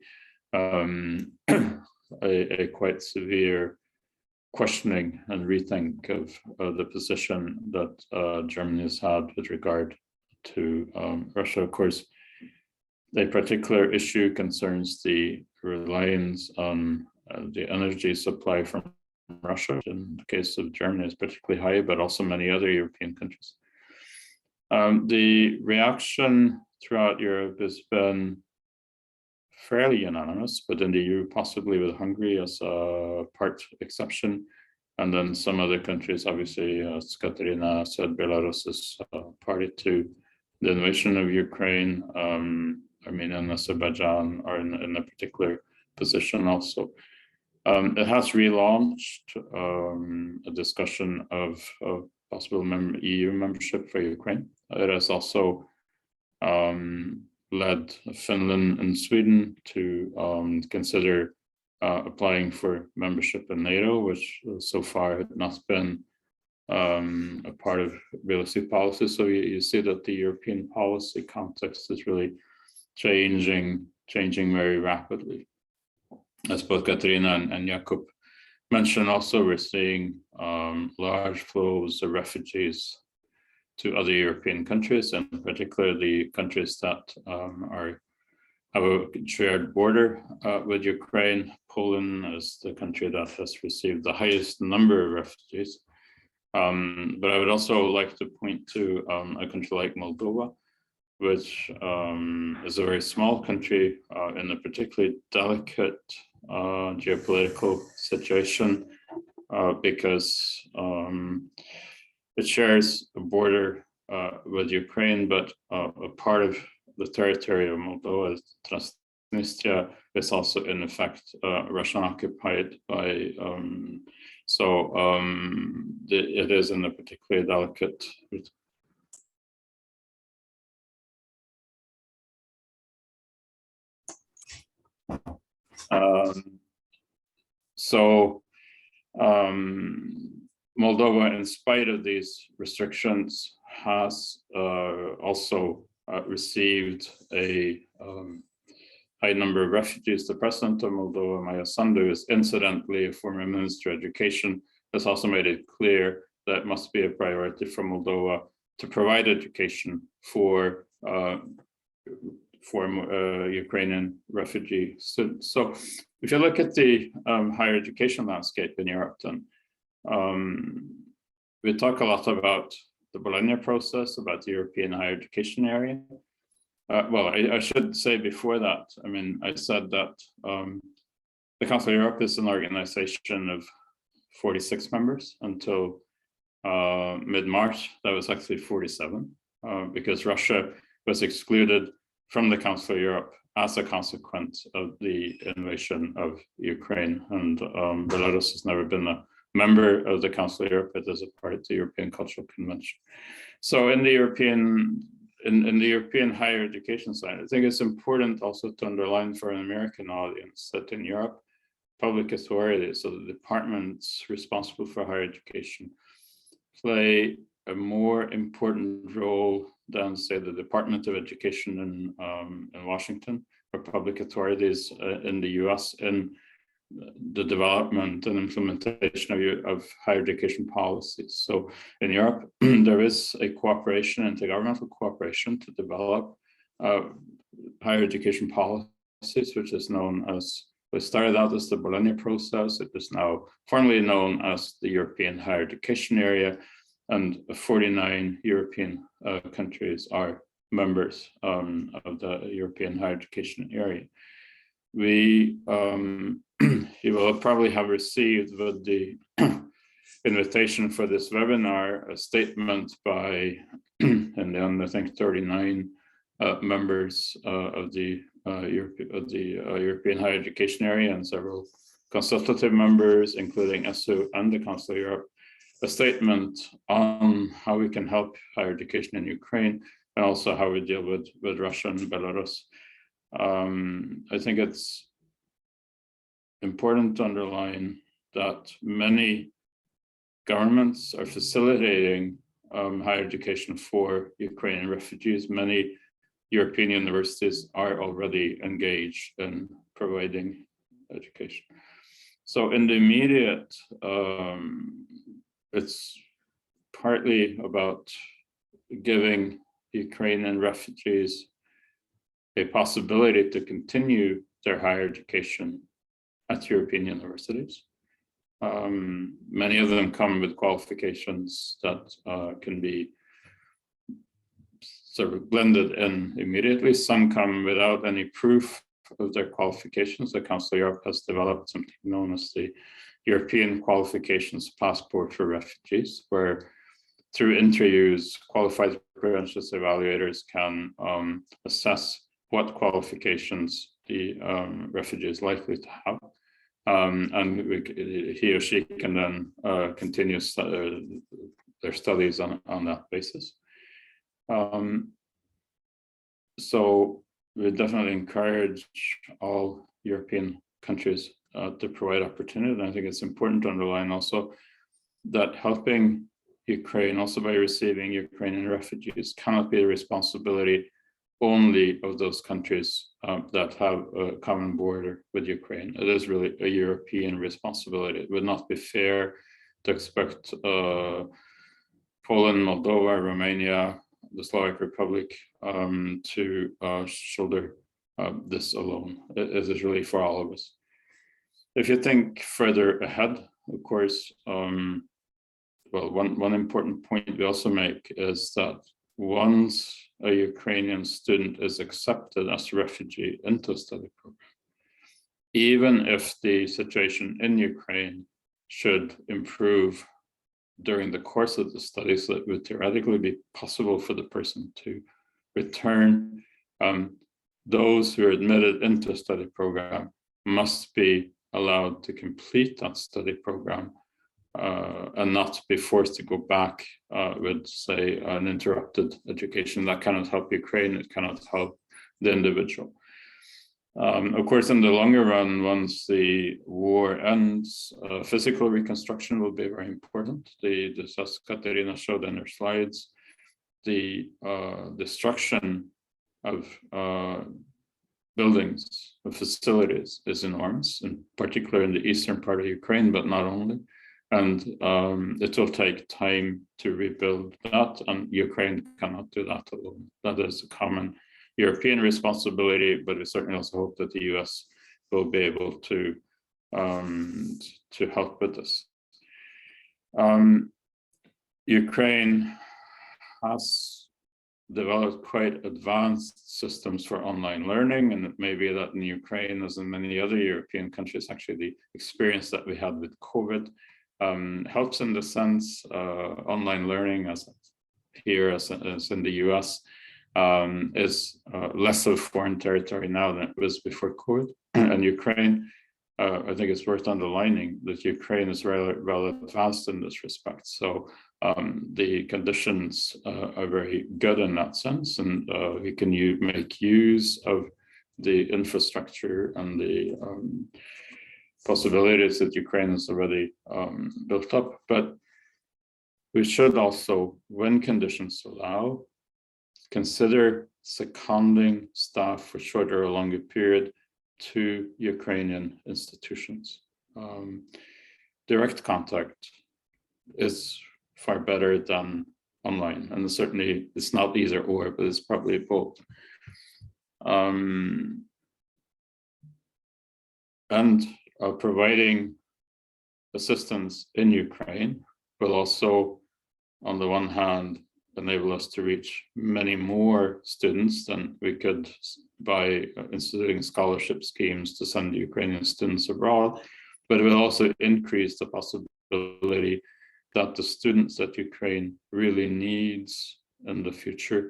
a quite severe questioning and rethink of the position that Germany has had with regard to Russia. Of course, a particular issue concerns the reliance on the energy supply from Russia. In the case of Germany, is particularly high, but also many other European countries. The reaction throughout Europe has been fairly unanimous, but in the EU, possibly with Hungary as a part exception, and then some other countries, obviously, as Katerina said, Belarus is party to the invasion of Ukraine. Armenia and Azerbaijan are in a particular position also. It has relaunched a discussion of possible EU membership for Ukraine. It has also led Finland and Sweden to consider applying for membership in NATO, which so far had not been a part of realistic policy. So you see that the European policy context is really changing very rapidly. As both Katerina and Jakub mentioned, also we're seeing large flows of refugees to other European countries, and particularly the countries that have a shared border with Ukraine. Poland is the country that has received the highest number of refugees. But I would also like to point to a country like Moldova, which is a very small country in a particularly delicate geopolitical situation because it shares a border with Ukraine, but a part of the territory of Moldova, Transnistria, is also in effect Russian occupied by. It is in a particularly delicate. Moldova, in spite of these restrictions, has also received a high number of refugees. The president of Moldova, Maia Sandu, is incidentally a former minister of education, has also made it clear that it must be a priority for Moldova to provide education for for Ukrainian refugee students. So if you look at the higher education landscape in Europe, then we talk a lot about the Bologna process, about the European higher education area. Well, I should say before that, I mean, I said that the Council of Europe is an organization of 46 members. Until mid-March, that was actually 47, because Russia was excluded from the Council of Europe as a consequence of the invasion of Ukraine. And Belarus has never been a member of the Council of Europe. It is a part of the European Cultural Convention. So in the European higher education side, I think it's important also to underline for an American audience that in Europe, public authorities, so the departments responsible for higher education, play a more important role than, say, the Department of Education in Washington, or public authorities in the US in the development and implementation of higher education policies. So in Europe, there is a cooperation, intergovernmental cooperation, to develop higher education policies, which is known as, it started out as the Bologna process. It is now formally known as the European Higher Education Area, and 49 European countries are members of the European Higher Education Area. We, you will probably have received with the invitation for this webinar a statement by, and then I think 39 members of the European Higher Education Area, and several consultative members, including ESU and the Council of Europe, a statement on how we can help higher education in Ukraine, and also how we deal with Russia and Belarus. I think it's important to underline that many governments are facilitating higher education for Ukrainian refugees. Many European universities are already engaged in providing education. So in the immediate, it's partly about giving Ukrainian refugees a possibility to continue their higher education at European universities. Many of them come with qualifications that can be sort of blended in immediately. Some come without any proof of their qualifications. The Council of Europe has developed something known as the European Qualifications Passport for Refugees, where through interviews, qualified credentials evaluators can assess what qualifications the refugee is likely to have. And he or she can then continue their studies on that basis. So we definitely encourage all European countries to provide opportunity. And I think it's important to underline also that helping Ukraine, also by receiving Ukrainian refugees, cannot be the responsibility only of those countries that have a common border with Ukraine. It is really a European responsibility. It would not be fair to expect Poland, Moldova, Romania, the Slovak Republic to shoulder this alone. It is really for all of us. If you think further ahead, of course, well, one important point we also make is that once a Ukrainian student is accepted as a refugee into a study program, even if the situation in Ukraine should improve during the course of the studies, so it would theoretically be possible for the person to return. Those who are admitted into a study program must be allowed to complete that study program and not be forced to go back with, say, an interrupted education. That cannot help Ukraine, it cannot help the individual. Of course, in the longer run, once the war ends, physical reconstruction will be very important. As Katerina showed in her slides, the destruction of buildings, of facilities is enormous, in particular in the eastern part of Ukraine, but not only. And it will take time to rebuild that, and Ukraine cannot do that alone. That is a common European responsibility, but we certainly also hope that the US will be able to help with this. Ukraine has developed quite advanced systems for online learning, and it may be that in Ukraine, as in many other European countries, actually the experience that we had with COVID helps in the sense online learning, as here as in the US, is less of foreign territory now than it was before COVID. And Ukraine, I think it's worth underlining that Ukraine is rather advanced in this respect. So the conditions are very good in that sense, and we can make use of the infrastructure and the possibilities that Ukraine has already built up. But we should also, when conditions allow, consider seconding staff for shorter or longer period to Ukrainian institutions. Direct contact is far better than online, and certainly it's not either or, but it's probably both. Providing assistance in Ukraine will also, on the one hand, enable us to reach many more students than we could by instituting scholarship schemes to send Ukrainian students abroad, but it will also increase the possibility that the students that Ukraine really needs in the future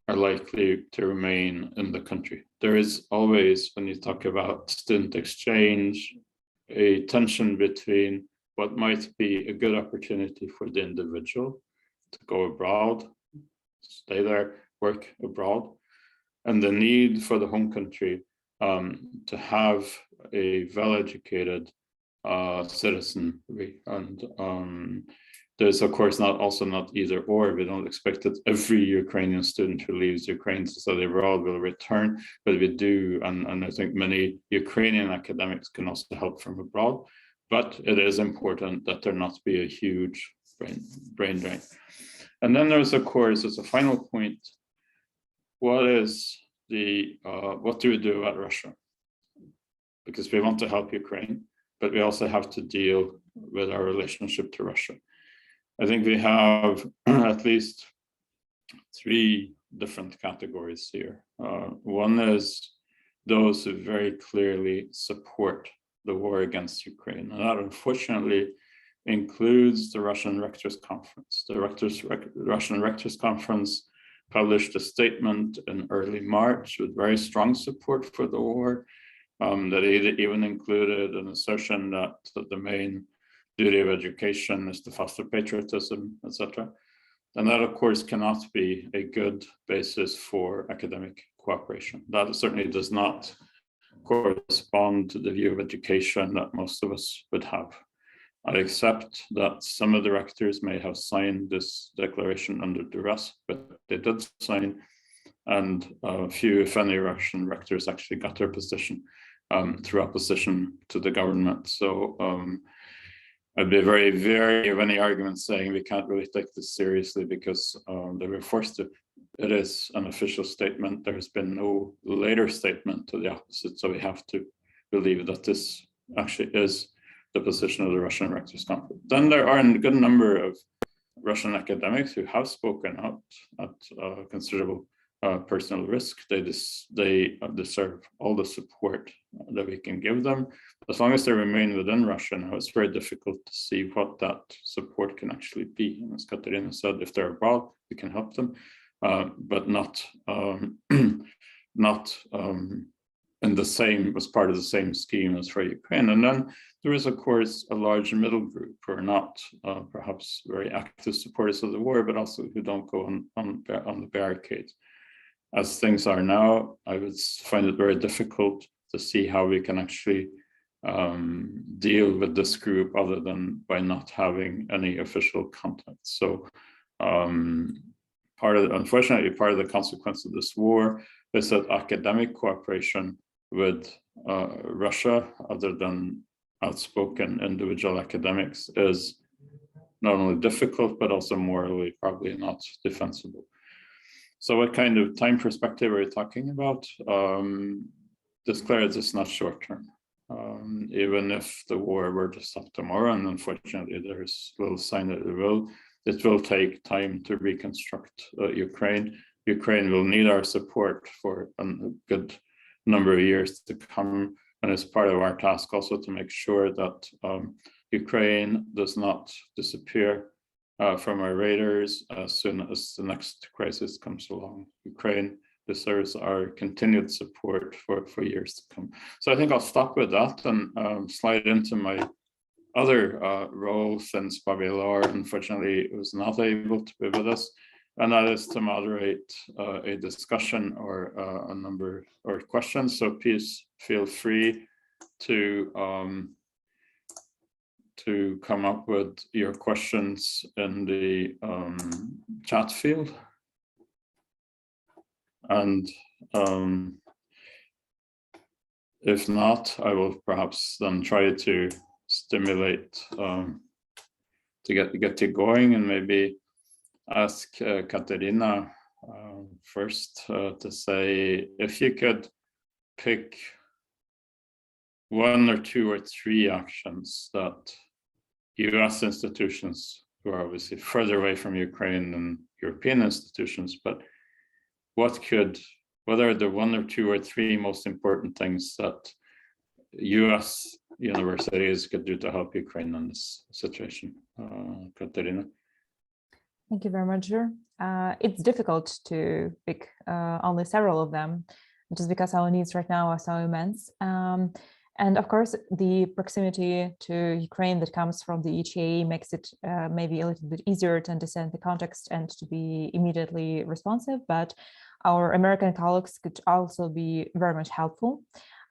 are likely to remain in the country. There is always, when you talk about student exchange, a tension between what might be a good opportunity for the individual to go abroad, stay there, work abroad, and the need for the home country to have a well-educated citizenry. And there's of course not either or. We don't expect that every Ukrainian student who leaves Ukraine to study abroad will return, but we do, and I think many Ukrainian academics can also help from abroad. But it is important that there not be a huge brain drain. And then there's, of course, as a final point, what do we do about Russia? Because we want to help Ukraine, but we also have to deal with our relationship to Russia. I think we have at least three different categories here. One is those who very clearly support the war against Ukraine, and that unfortunately includes the Russian Rectors Conference. The Russian Rectors Conference published a statement in early March with very strong support for the war, that even included an assertion that the main duty of education is to foster patriotism, etc. And that, of course, cannot be a good basis for academic cooperation. That certainly does not correspond to the view of education that most of us would have. I accept that some of the rectors may have signed this declaration under duress, but they did sign, and a few, if any, Russian rectors actually got their position through opposition to the government. So I'd be very wary of any argument saying we can't really take this seriously because they were forced to. It is an official statement. There has been no later statement to the opposite, so we have to believe that this actually is the position of the Russian Rectors Conference. Then there are a good number of Russian academics who have spoken out at considerable personal risk. They deserve all the support that we can give them. As long as they remain within Russia now, it's very difficult to see what that support can actually be. And as Katerina said, if they're abroad, we can help them, but not in the same, as part of the same scheme as for Ukraine. And then there is, of course, a large middle group who are not perhaps very active supporters of the war, but also who don't go on the barricades. As things are now, I would find it very difficult to see how we can actually deal with this group other than by not having any official contact. So unfortunately, part of the consequence of this war is that academic cooperation with Russia, other than outspoken individual academics is not only difficult, but also morally probably not defensible. So what kind of time perspective are you talking about? This clarity is not short term. Even if the war were to stop tomorrow, and unfortunately there's little sign that it will take time to reconstruct Ukraine. Ukraine will need our support for a good number of years to come. And it's part of our task also to make sure that Ukraine does not disappear from our radars as soon as the next crisis comes along. Ukraine deserves our continued support for years to come. So I think I'll stop with that and slide into my other role, since Babilar unfortunately was not able to be with us, and that is to moderate a discussion or a number of questions. So please feel free to come up with your questions in the chat field. And if not, I will perhaps then try to stimulate to get you going, and maybe ask Katerina first to say if you could pick one or two or three actions that US institutions, who are obviously further away from Ukraine than European institutions, but what are the one or two or three most important things that US universities could do to help Ukraine in this situation? Katerina. Thank you very much, Jur. It's difficult to pick only several of them, just because our needs right now are so immense. And of course, the proximity to Ukraine that comes from the EHA makes it maybe a little bit easier to understand the context and to be immediately responsive, but our American colleagues could also be very much helpful.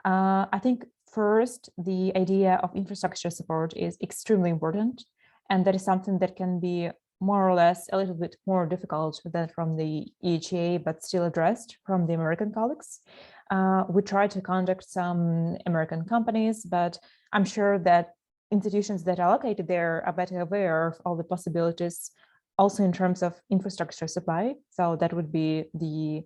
I think first, the idea of infrastructure support is extremely important, and that is something that can be more or less a little bit more difficult than from the EHA, but still addressed from the American colleagues. We try to contact some American companies, but I'm sure that institutions that are located there are better aware of all the possibilities, also in terms of infrastructure supply. So that would be the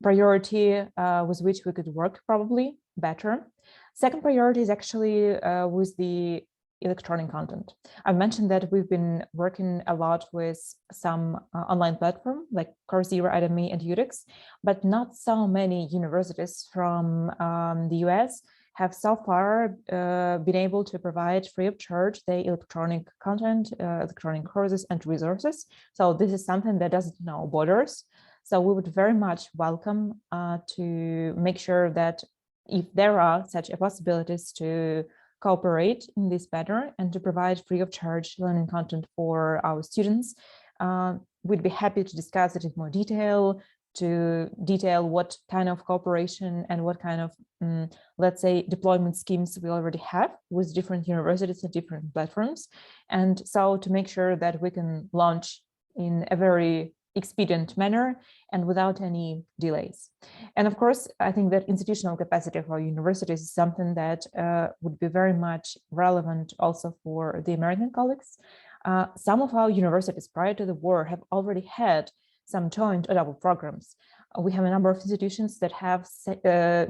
priority with which we could work probably better. Second priority is actually with the electronic content. I mentioned that we've been working a lot with some online platform like Coursera, Udemy, and Udix, but not so many universities from the US have so far been able to provide free of charge the electronic content, electronic courses and resources. So this is something that doesn't know borders. So we would very much welcome to make sure that if there are such possibilities to cooperate in this manner and to provide free of charge learning content for our students, we'd be happy to discuss it in more detail, to detail what kind of cooperation and what kind of, let's say, deployment schemes we already have with different universities and different platforms. And so to make sure that we can launch in a very expedient manner and without any delays. And of course, I think that institutional capacity for universities is something that would be very much relevant also for the American colleagues. Some of our universities prior to the war have already had some joint or double programs. We have a number of institutions that have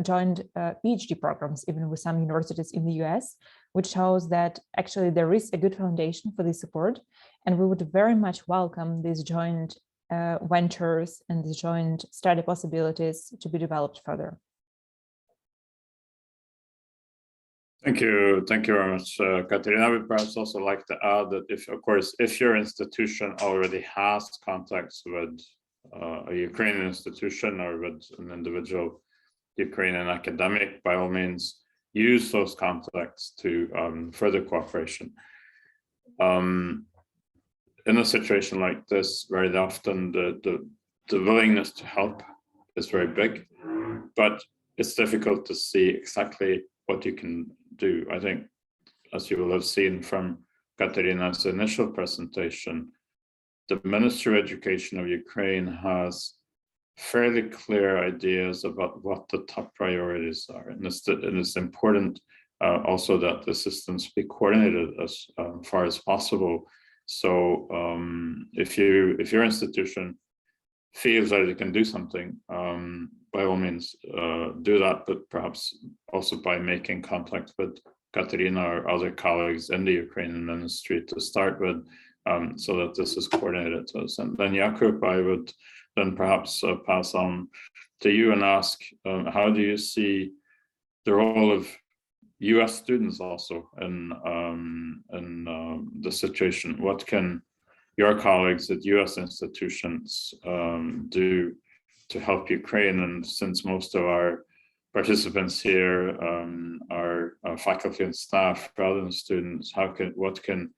joined PhD programs, even with some universities in the US, which shows that actually there is a good foundation for this support. And we would very much welcome these joint ventures and the joint study possibilities to be developed further. Thank you very much, Katerina. I would perhaps also like to add that if your institution already has contacts with a Ukrainian institution or with an individual Ukrainian academic, by all means, use those contacts to further cooperation. In a situation like this, very often the willingness to help is very big, but it's difficult to see exactly what you can do. I think, as you will have seen from Katerina's initial presentation, the Ministry of Education of Ukraine has fairly clear ideas about what the top priorities are. And it's important also that the assistance be coordinated as far as possible. So if your institution feels that it can do something, by all means do that, but perhaps also by making contact with Katerina or other colleagues in the Ukrainian ministry to start with, so that this is coordinated to us. And then Jakub, I would then perhaps pass on to you and ask, how do you see the role of US students also in the situation? What can your colleagues at US institutions do to help Ukraine? And since most of our participants here are faculty and staff rather than students, what can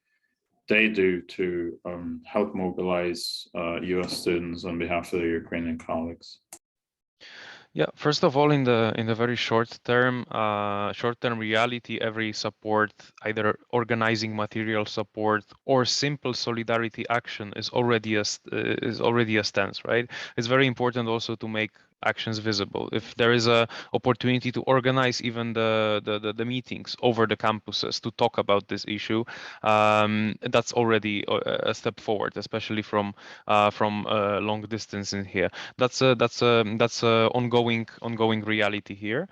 they do to help mobilize US students on behalf of their Ukrainian colleagues? Yeah, first of all, in the very short term reality, every support, either organizing material support or simple solidarity action, is already a stance, right? It's very important also to make actions visible. If there is a opportunity to organize even the meetings over the campuses to talk about this issue, that's already a step forward, especially from long distance in here. That's a ongoing reality here.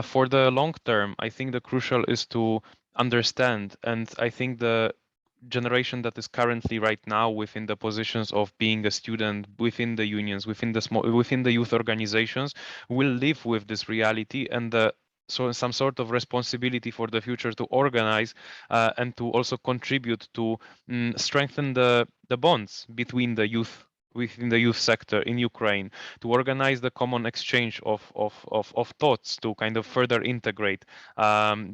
For the long term, I think the crucial is to understand, and I think the generation that is currently right now within the positions of being a student within the unions, within the youth organizations, will live with this reality and so some sort of responsibility for the future to organize and to also contribute to strengthen the bonds between the youth within the youth sector in Ukraine, to organize the common exchange of thoughts, to kind of further integrate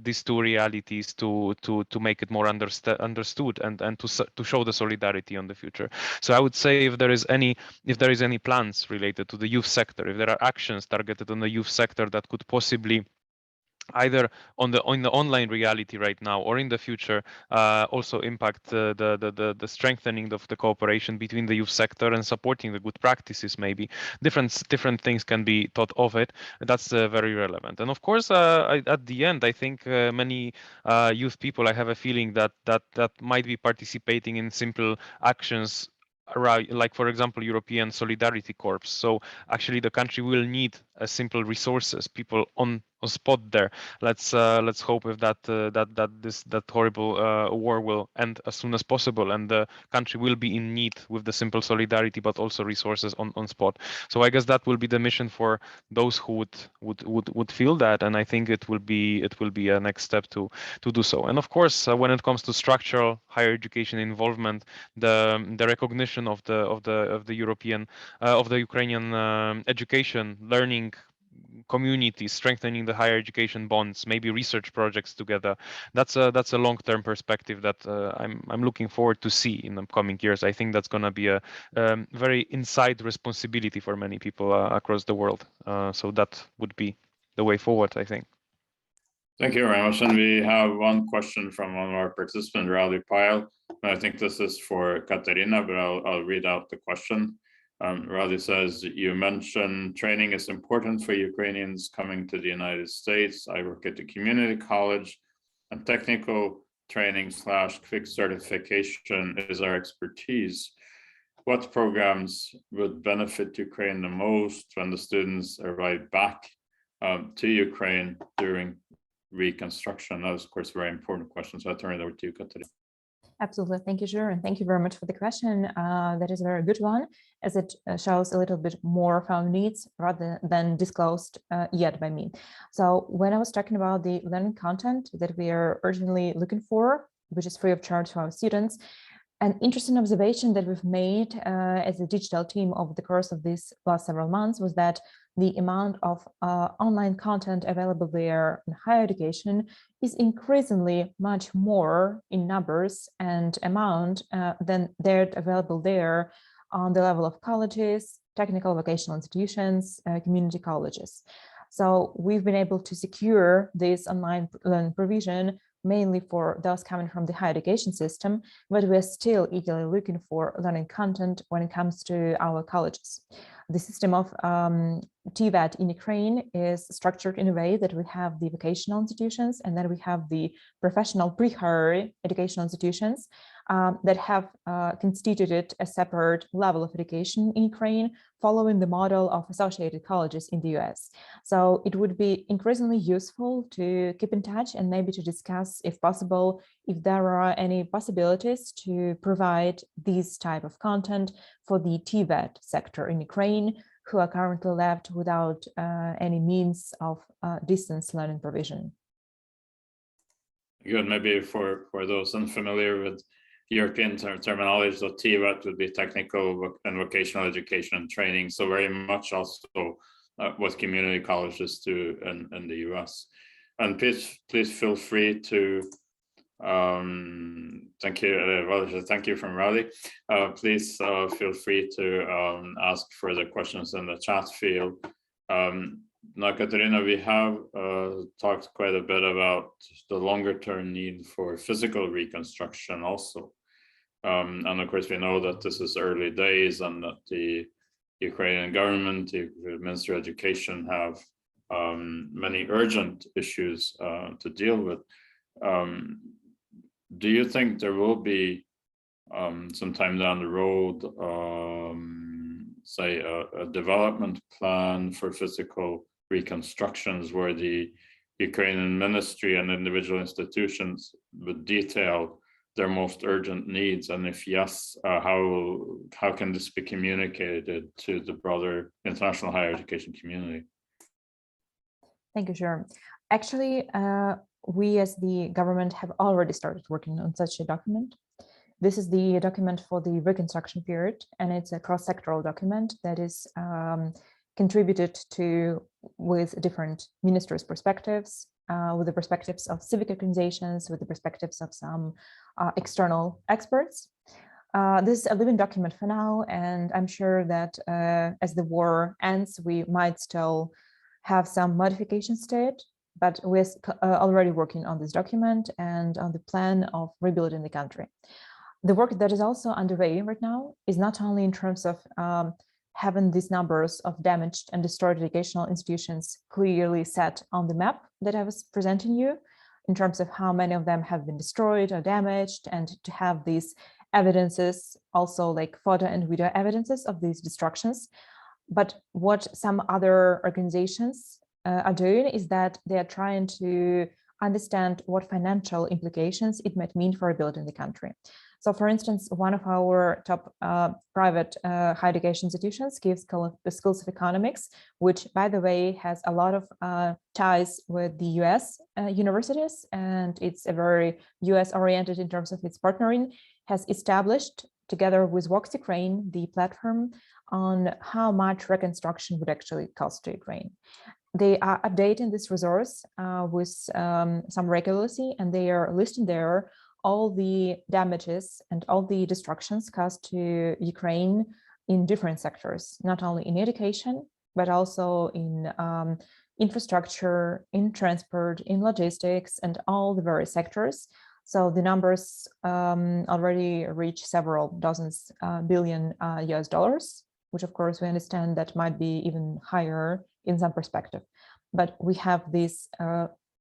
these two realities, to make it more understood and to show the solidarity on the future. So I would say if there is any plans related to the youth sector, if there are actions targeted on the youth sector that could possibly either on the online reality right now or in the future also impact the strengthening of the cooperation between the youth sector and supporting the good practices, maybe different things can be thought of it. That's very relevant. And of course at the end, I think many youth people, I have a feeling that might be participating in simple actions around, like for example, European Solidarity Corps. So actually the country will need simple resources, people on spot there. Let's hope if that horrible war will end as soon as possible, and the country will be in need with the simple solidarity, but also resources on spot. So I guess that will be the mission for those who would feel that, and I think it will be a next step to do so. And of course, when it comes to structural higher education involvement, the recognition of the European of the Ukrainian education learning communities, strengthening the higher education bonds, maybe research projects together. That's a long-term perspective that I'm looking forward to see in the coming years. I think that's going to be a very inside responsibility for many people across the world. So that would be the way forward, I think. Thank you very much. And we have one question from one of our participants, Rally Pyle. I think this is for Katerina, but I'll read out the question. Rally says, you mentioned training is important for Ukrainians coming to the United States. I work at the community college, and technical training / quick certification is our expertise. What programs would benefit Ukraine the most when the students arrive back to Ukraine during Reconstruction? That was, of course, a very important question. So I turn it over to you, Katerina. Absolutely. Thank you, Shur, and thank you very much for the question. That is a very good one, as it shows a little bit more of our needs rather than disclosed yet by me. So when I was talking about the learning content that we are urgently looking for, which is free of charge for our students, an interesting observation that we've made as a digital team over the course of these last several months was that the amount of online content available there in higher education is increasingly much more in numbers and amount than they're available there on the level of colleges, technical vocational institutions, community colleges. So we've been able to secure this online learning provision mainly for those coming from the higher education system, but we're still eagerly looking for learning content when it comes to our colleges. The system of TVET in Ukraine is structured in a way that we have the vocational institutions, and then we have the professional pre-higher educational institutions that have constituted a separate level of education in Ukraine, following the model of associated colleges in the US. So it would be increasingly useful to keep in touch and maybe to discuss, if possible, if there are any possibilities to provide this type of content for the TVET sector in Ukraine, who are currently left without any means of distance learning provision. Good. Maybe for those unfamiliar with European terminology, so TVET would be technical and vocational education and training. So very much also what community colleges do in the US. And please feel free to thank you from Raleigh. Please feel free to ask further questions in the chat field. Now, Katerina, we have talked quite a bit about the longer term need for physical reconstruction also. And of course, we know that this is early days and that the Ukrainian government, the Ministry of Education have many urgent issues to deal with. Do you think there will be sometime down the road, say a development plan for physical reconstructions where the Ukrainian ministry and individual institutions would detail their most urgent needs? And if yes, how can this be communicated to the broader international higher education community? Thank you, Sure. Actually, we as the government have already started working on such a document. This is the document for the reconstruction period, and it's a cross-sectoral document that is contributed to with different ministries' perspectives, with the perspectives of civic organizations, with the perspectives of some external experts. This is a living document for now, and I'm sure that as the war ends, we might still have some modifications to it, but we're already working on this document and on the plan of rebuilding the country. The work that is also underway right now is not only in terms of having these numbers of damaged and destroyed educational institutions clearly set on the map that I was presenting you, in terms of how many of them have been destroyed or damaged, and to have these evidences, also like photo and video evidences of these destructions. But what some other organizations are doing is that they are trying to understand what financial implications it might mean for rebuilding the country. So, for instance, one of our top private higher education institutions gives the Schools of Economics, which, by the way, has a lot of ties with the US universities, and it's a very US-oriented in terms of its partnering, has established, together with Vox Ukraine, the platform on how much reconstruction would actually cost to Ukraine. They are updating this resource with some regularity, and they are listing there all the damages and all the destructions caused to Ukraine in different sectors, not only in education, but also in infrastructure, in transport, in logistics, and all the various sectors. So the numbers already reach several dozens billion US dollars, which of course we understand that might be even higher in some perspective. But we have these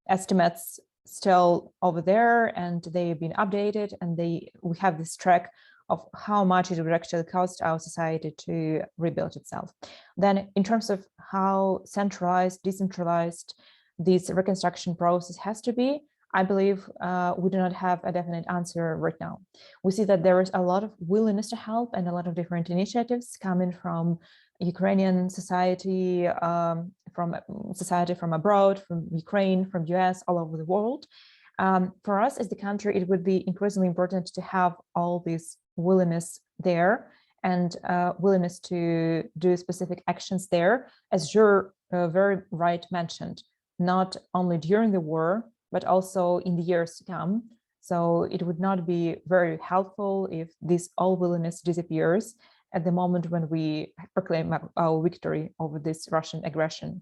estimates still over there, and they've been updated, and we have this track of how much it would actually cost our society to rebuild itself. Then in terms of how centralized, decentralized this reconstruction process has to be, I believe we do not have a definite answer right now. We see that there is a lot of willingness to help and a lot of different initiatives coming from Ukrainian society, from society from abroad, from Ukraine, from US, all over the world. For us as the country, it would be increasingly important to have all this willingness there and willingness to do specific actions there, as you're very right mentioned, not only during the war, but also in the years to come. So it would not be very helpful if this all willingness disappears at the moment when we proclaim our victory over this Russian aggression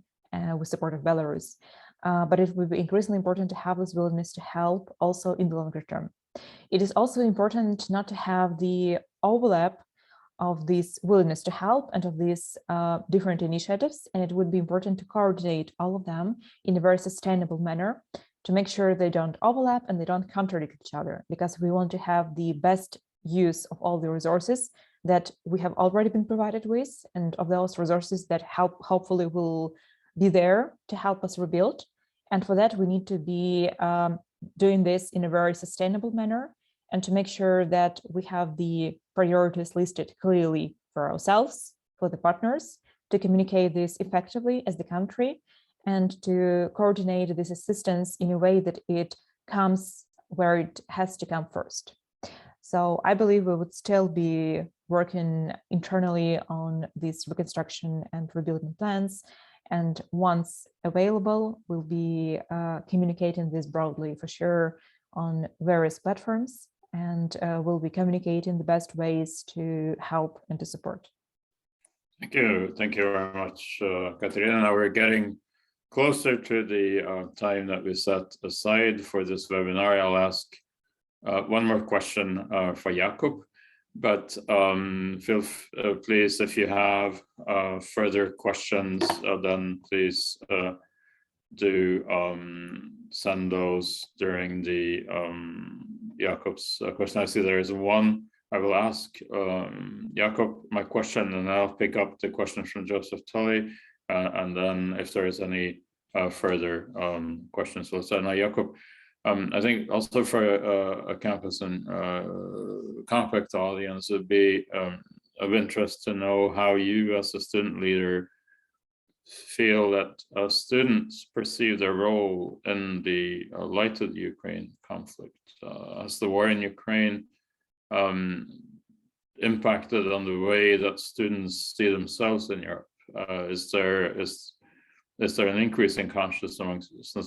with support of Belarus. But it would be increasingly important to have this willingness to help also in the longer term. It is also important not to have the overlap of this willingness to help and of these different initiatives. And it would be important to coordinate all of them in a very sustainable manner to make sure they don't overlap and they don't contradict each other, because we want to have the best use of all the resources that we have already been provided with, and of those resources that hopefully will be there to help us rebuild. And for that, we need to be doing this in a very sustainable manner, and to make sure that we have the priorities listed clearly for ourselves, for the partners, to communicate this effectively as the country, and to coordinate this assistance in a way that it comes where it has to come first. So I believe we would still be working internally on these reconstruction and rebuilding plans. And once available, we'll be communicating this broadly for sure on various platforms, and we'll be communicating the best ways to help and to support. Thank you very much, Katerina. Now we're getting closer to the time that we set aside for this webinar. I'll ask one more question for Jakub, but please, if you have further questions, then please do send those during the Jakub's question. I see there is one. I will ask Jakub my question, and I'll pick up the question from Joseph Tully, and then if there is any further questions, we'll send. Now, Jakub, I think also for a campus and compact audience, it would be of interest to know how you, as a student leader, feel that students perceive their role in the light of the Ukraine conflict. Has the war in Ukraine impacted on the way that students see themselves in Europe? Is there an increase in consciousness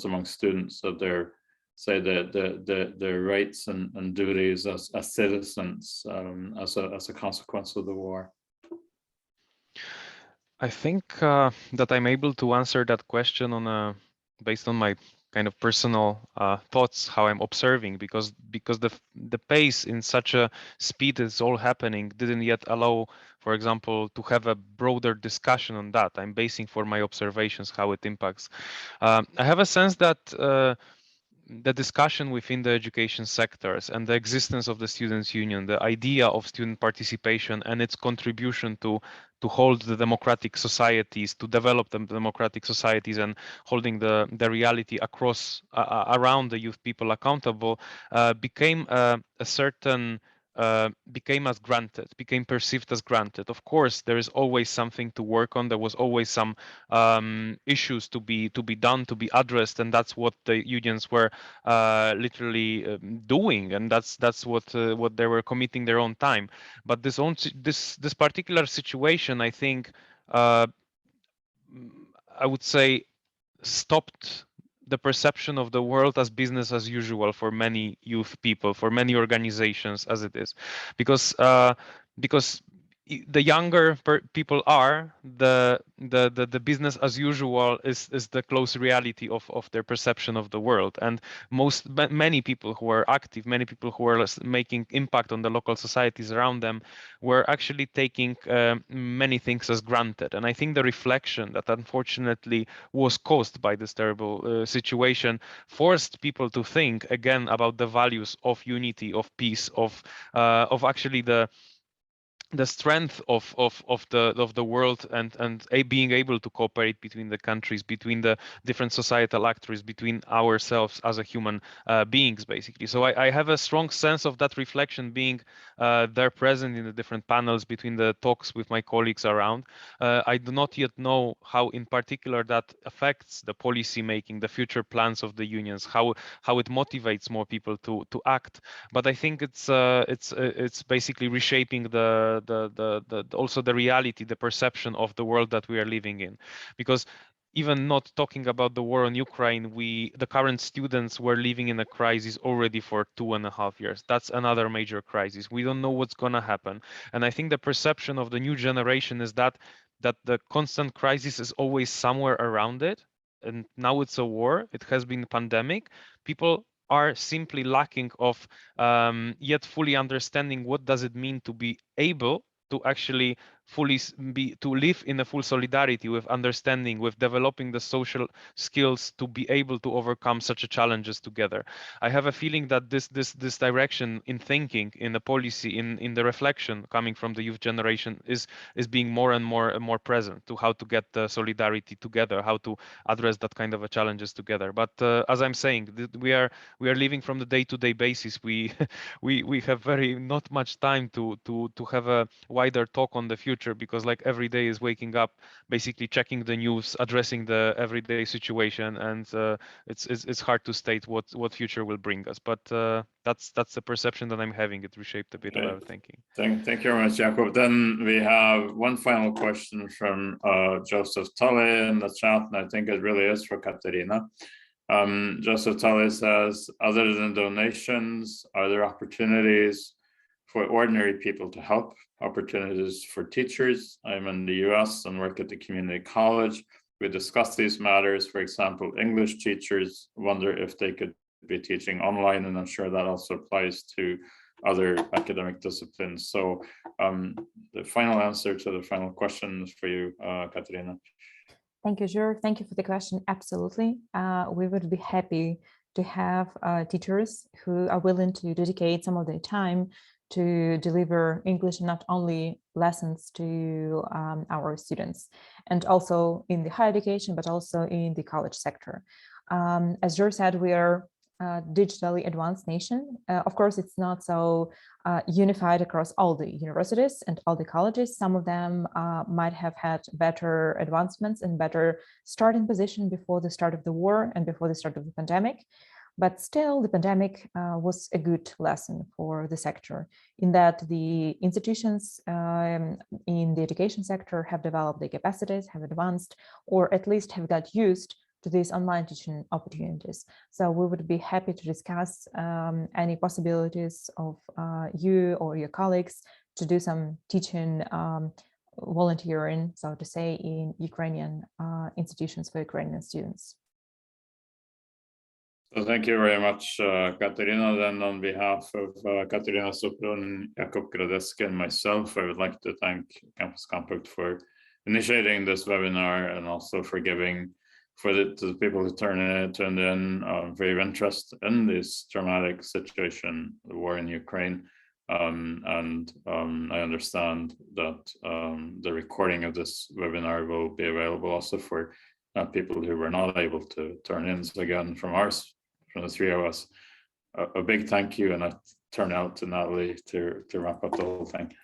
among students that their rights and duties as citizens as a consequence of the war? I think that I'm able to answer that question based on my kind of personal thoughts, how I'm observing, because the pace in such a speed is all happening didn't yet allow, for example, to have a broader discussion on that. I'm basing for my observations how it impacts. I have a sense that the discussion within the education sectors and the existence of the students' union, the idea of student participation and its contribution to hold the democratic societies, to develop the democratic societies, and holding the reality across around the youth people accountable, became a certain became as granted, became perceived as granted. Of course, there is always something to work on. There was always some issues to be done, to be addressed, and that's what the unions were literally doing, and that's what they were committing their own time. But this particular situation, I think, I would say, stopped the perception of the world as business as usual for many youth people, for many organizations as it is, because the younger people are, the business as usual is the close reality of their perception of the world. And many people who are active, many people who are making impact on the local societies around them, were actually taking many things as granted. And I think the reflection that unfortunately was caused by this terrible situation forced people to think again about the values of unity, of peace, of actually the strength of the world, and being able to cooperate between the countries, between the different societal actors, between ourselves as a human beings, basically. So I have a strong sense of that reflection being there present in the different panels, between the talks with my colleagues around. I do not yet know how in particular that affects the policy making, the future plans of the unions, how it motivates more people to act. But I think it's basically reshaping also the reality, the perception of the world that we are living in. Because even not talking about the war on Ukraine, the current students were living in a crisis already for 2.5 years. That's another major crisis. We don't know what's gonna happen. And I think the perception of the new generation is that the constant crisis is always somewhere around it. And now it's a war, it has been pandemic. People are simply lacking of yet fully understanding what does it mean to be able to actually to live in a full solidarity, with understanding, with developing the social skills to be able to overcome such challenges together. I have a feeling that this direction in thinking, in the policy, in the reflection coming from the youth generation is being more and more present to how to get the solidarity together, how to address that kind of challenges together. But as I'm saying, we are living from the day-to-day basis. We we have very not much time to have a wider talk on the future, because like every day is waking up, basically checking the news, addressing the everyday situation, and it's hard to state what future will bring us. But that's the perception that I'm having. It reshaped a bit of our thinking. Thank you very much, Jakub. Then we have one final question from Joseph Tully in the chat, and I think it really is for Katerina. Joseph Tully says, other than donations, are there opportunities for ordinary people to help, opportunities for teachers? I'm in the US and work at the community college. We discuss these matters. For example, English teachers wonder if they could be teaching online, and I'm sure that also applies to other academic disciplines. So the final answer to the final question is for you, Katerina. Thank you, Jur. Thank you for the question. Absolutely. We would be happy to have teachers who are willing to dedicate some of their time to deliver English, not only lessons to our students, and also in the higher education, but also in the college sector. As Jur said, we are a digitally advanced nation. Of course, it's not so unified across all the universities and all the colleges. Some of them might have had better advancements and better starting position before the start of the war and before the start of the pandemic. But still, the pandemic was a good lesson for the sector, in that the institutions in the education sector have developed their capacities, have advanced, or at least have got used to these online teaching opportunities. So we would be happy to discuss any possibilities of you or your colleagues to do some teaching volunteering, so to say, in Ukrainian institutions for Ukrainian students. So thank you very much, Katerina. Then on behalf of Katerina Sopron, Jakub Gradeski, and myself, I would like to thank Campus Compact for initiating this webinar, and also for giving to the people who turned in very interest in this dramatic situation, the war in Ukraine. I understand that the recording of this webinar will be available also for people who were not able to turn in. So again, from the three of us, a big thank you, and I turn out to Natalie to wrap up the whole thing.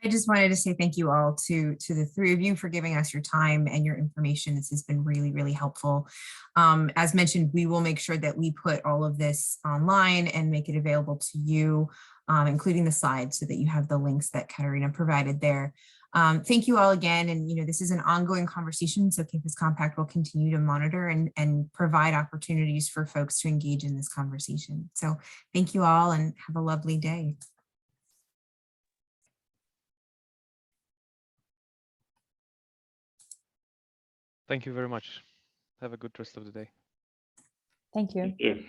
I just wanted to say thank you all to the three of you for giving us your time and your information. This has been really, really helpful. As mentioned, we will make sure that we put all of this online and make it available to you, including the slides, so that you have the links that Katerina provided there. Thank you all again. And this is an ongoing conversation, so Campus Compact will continue to monitor and provide opportunities for folks to engage in this conversation. So thank you all, and have a lovely day. Thank you very much. Have a good rest of the day. Thank you. Thank you.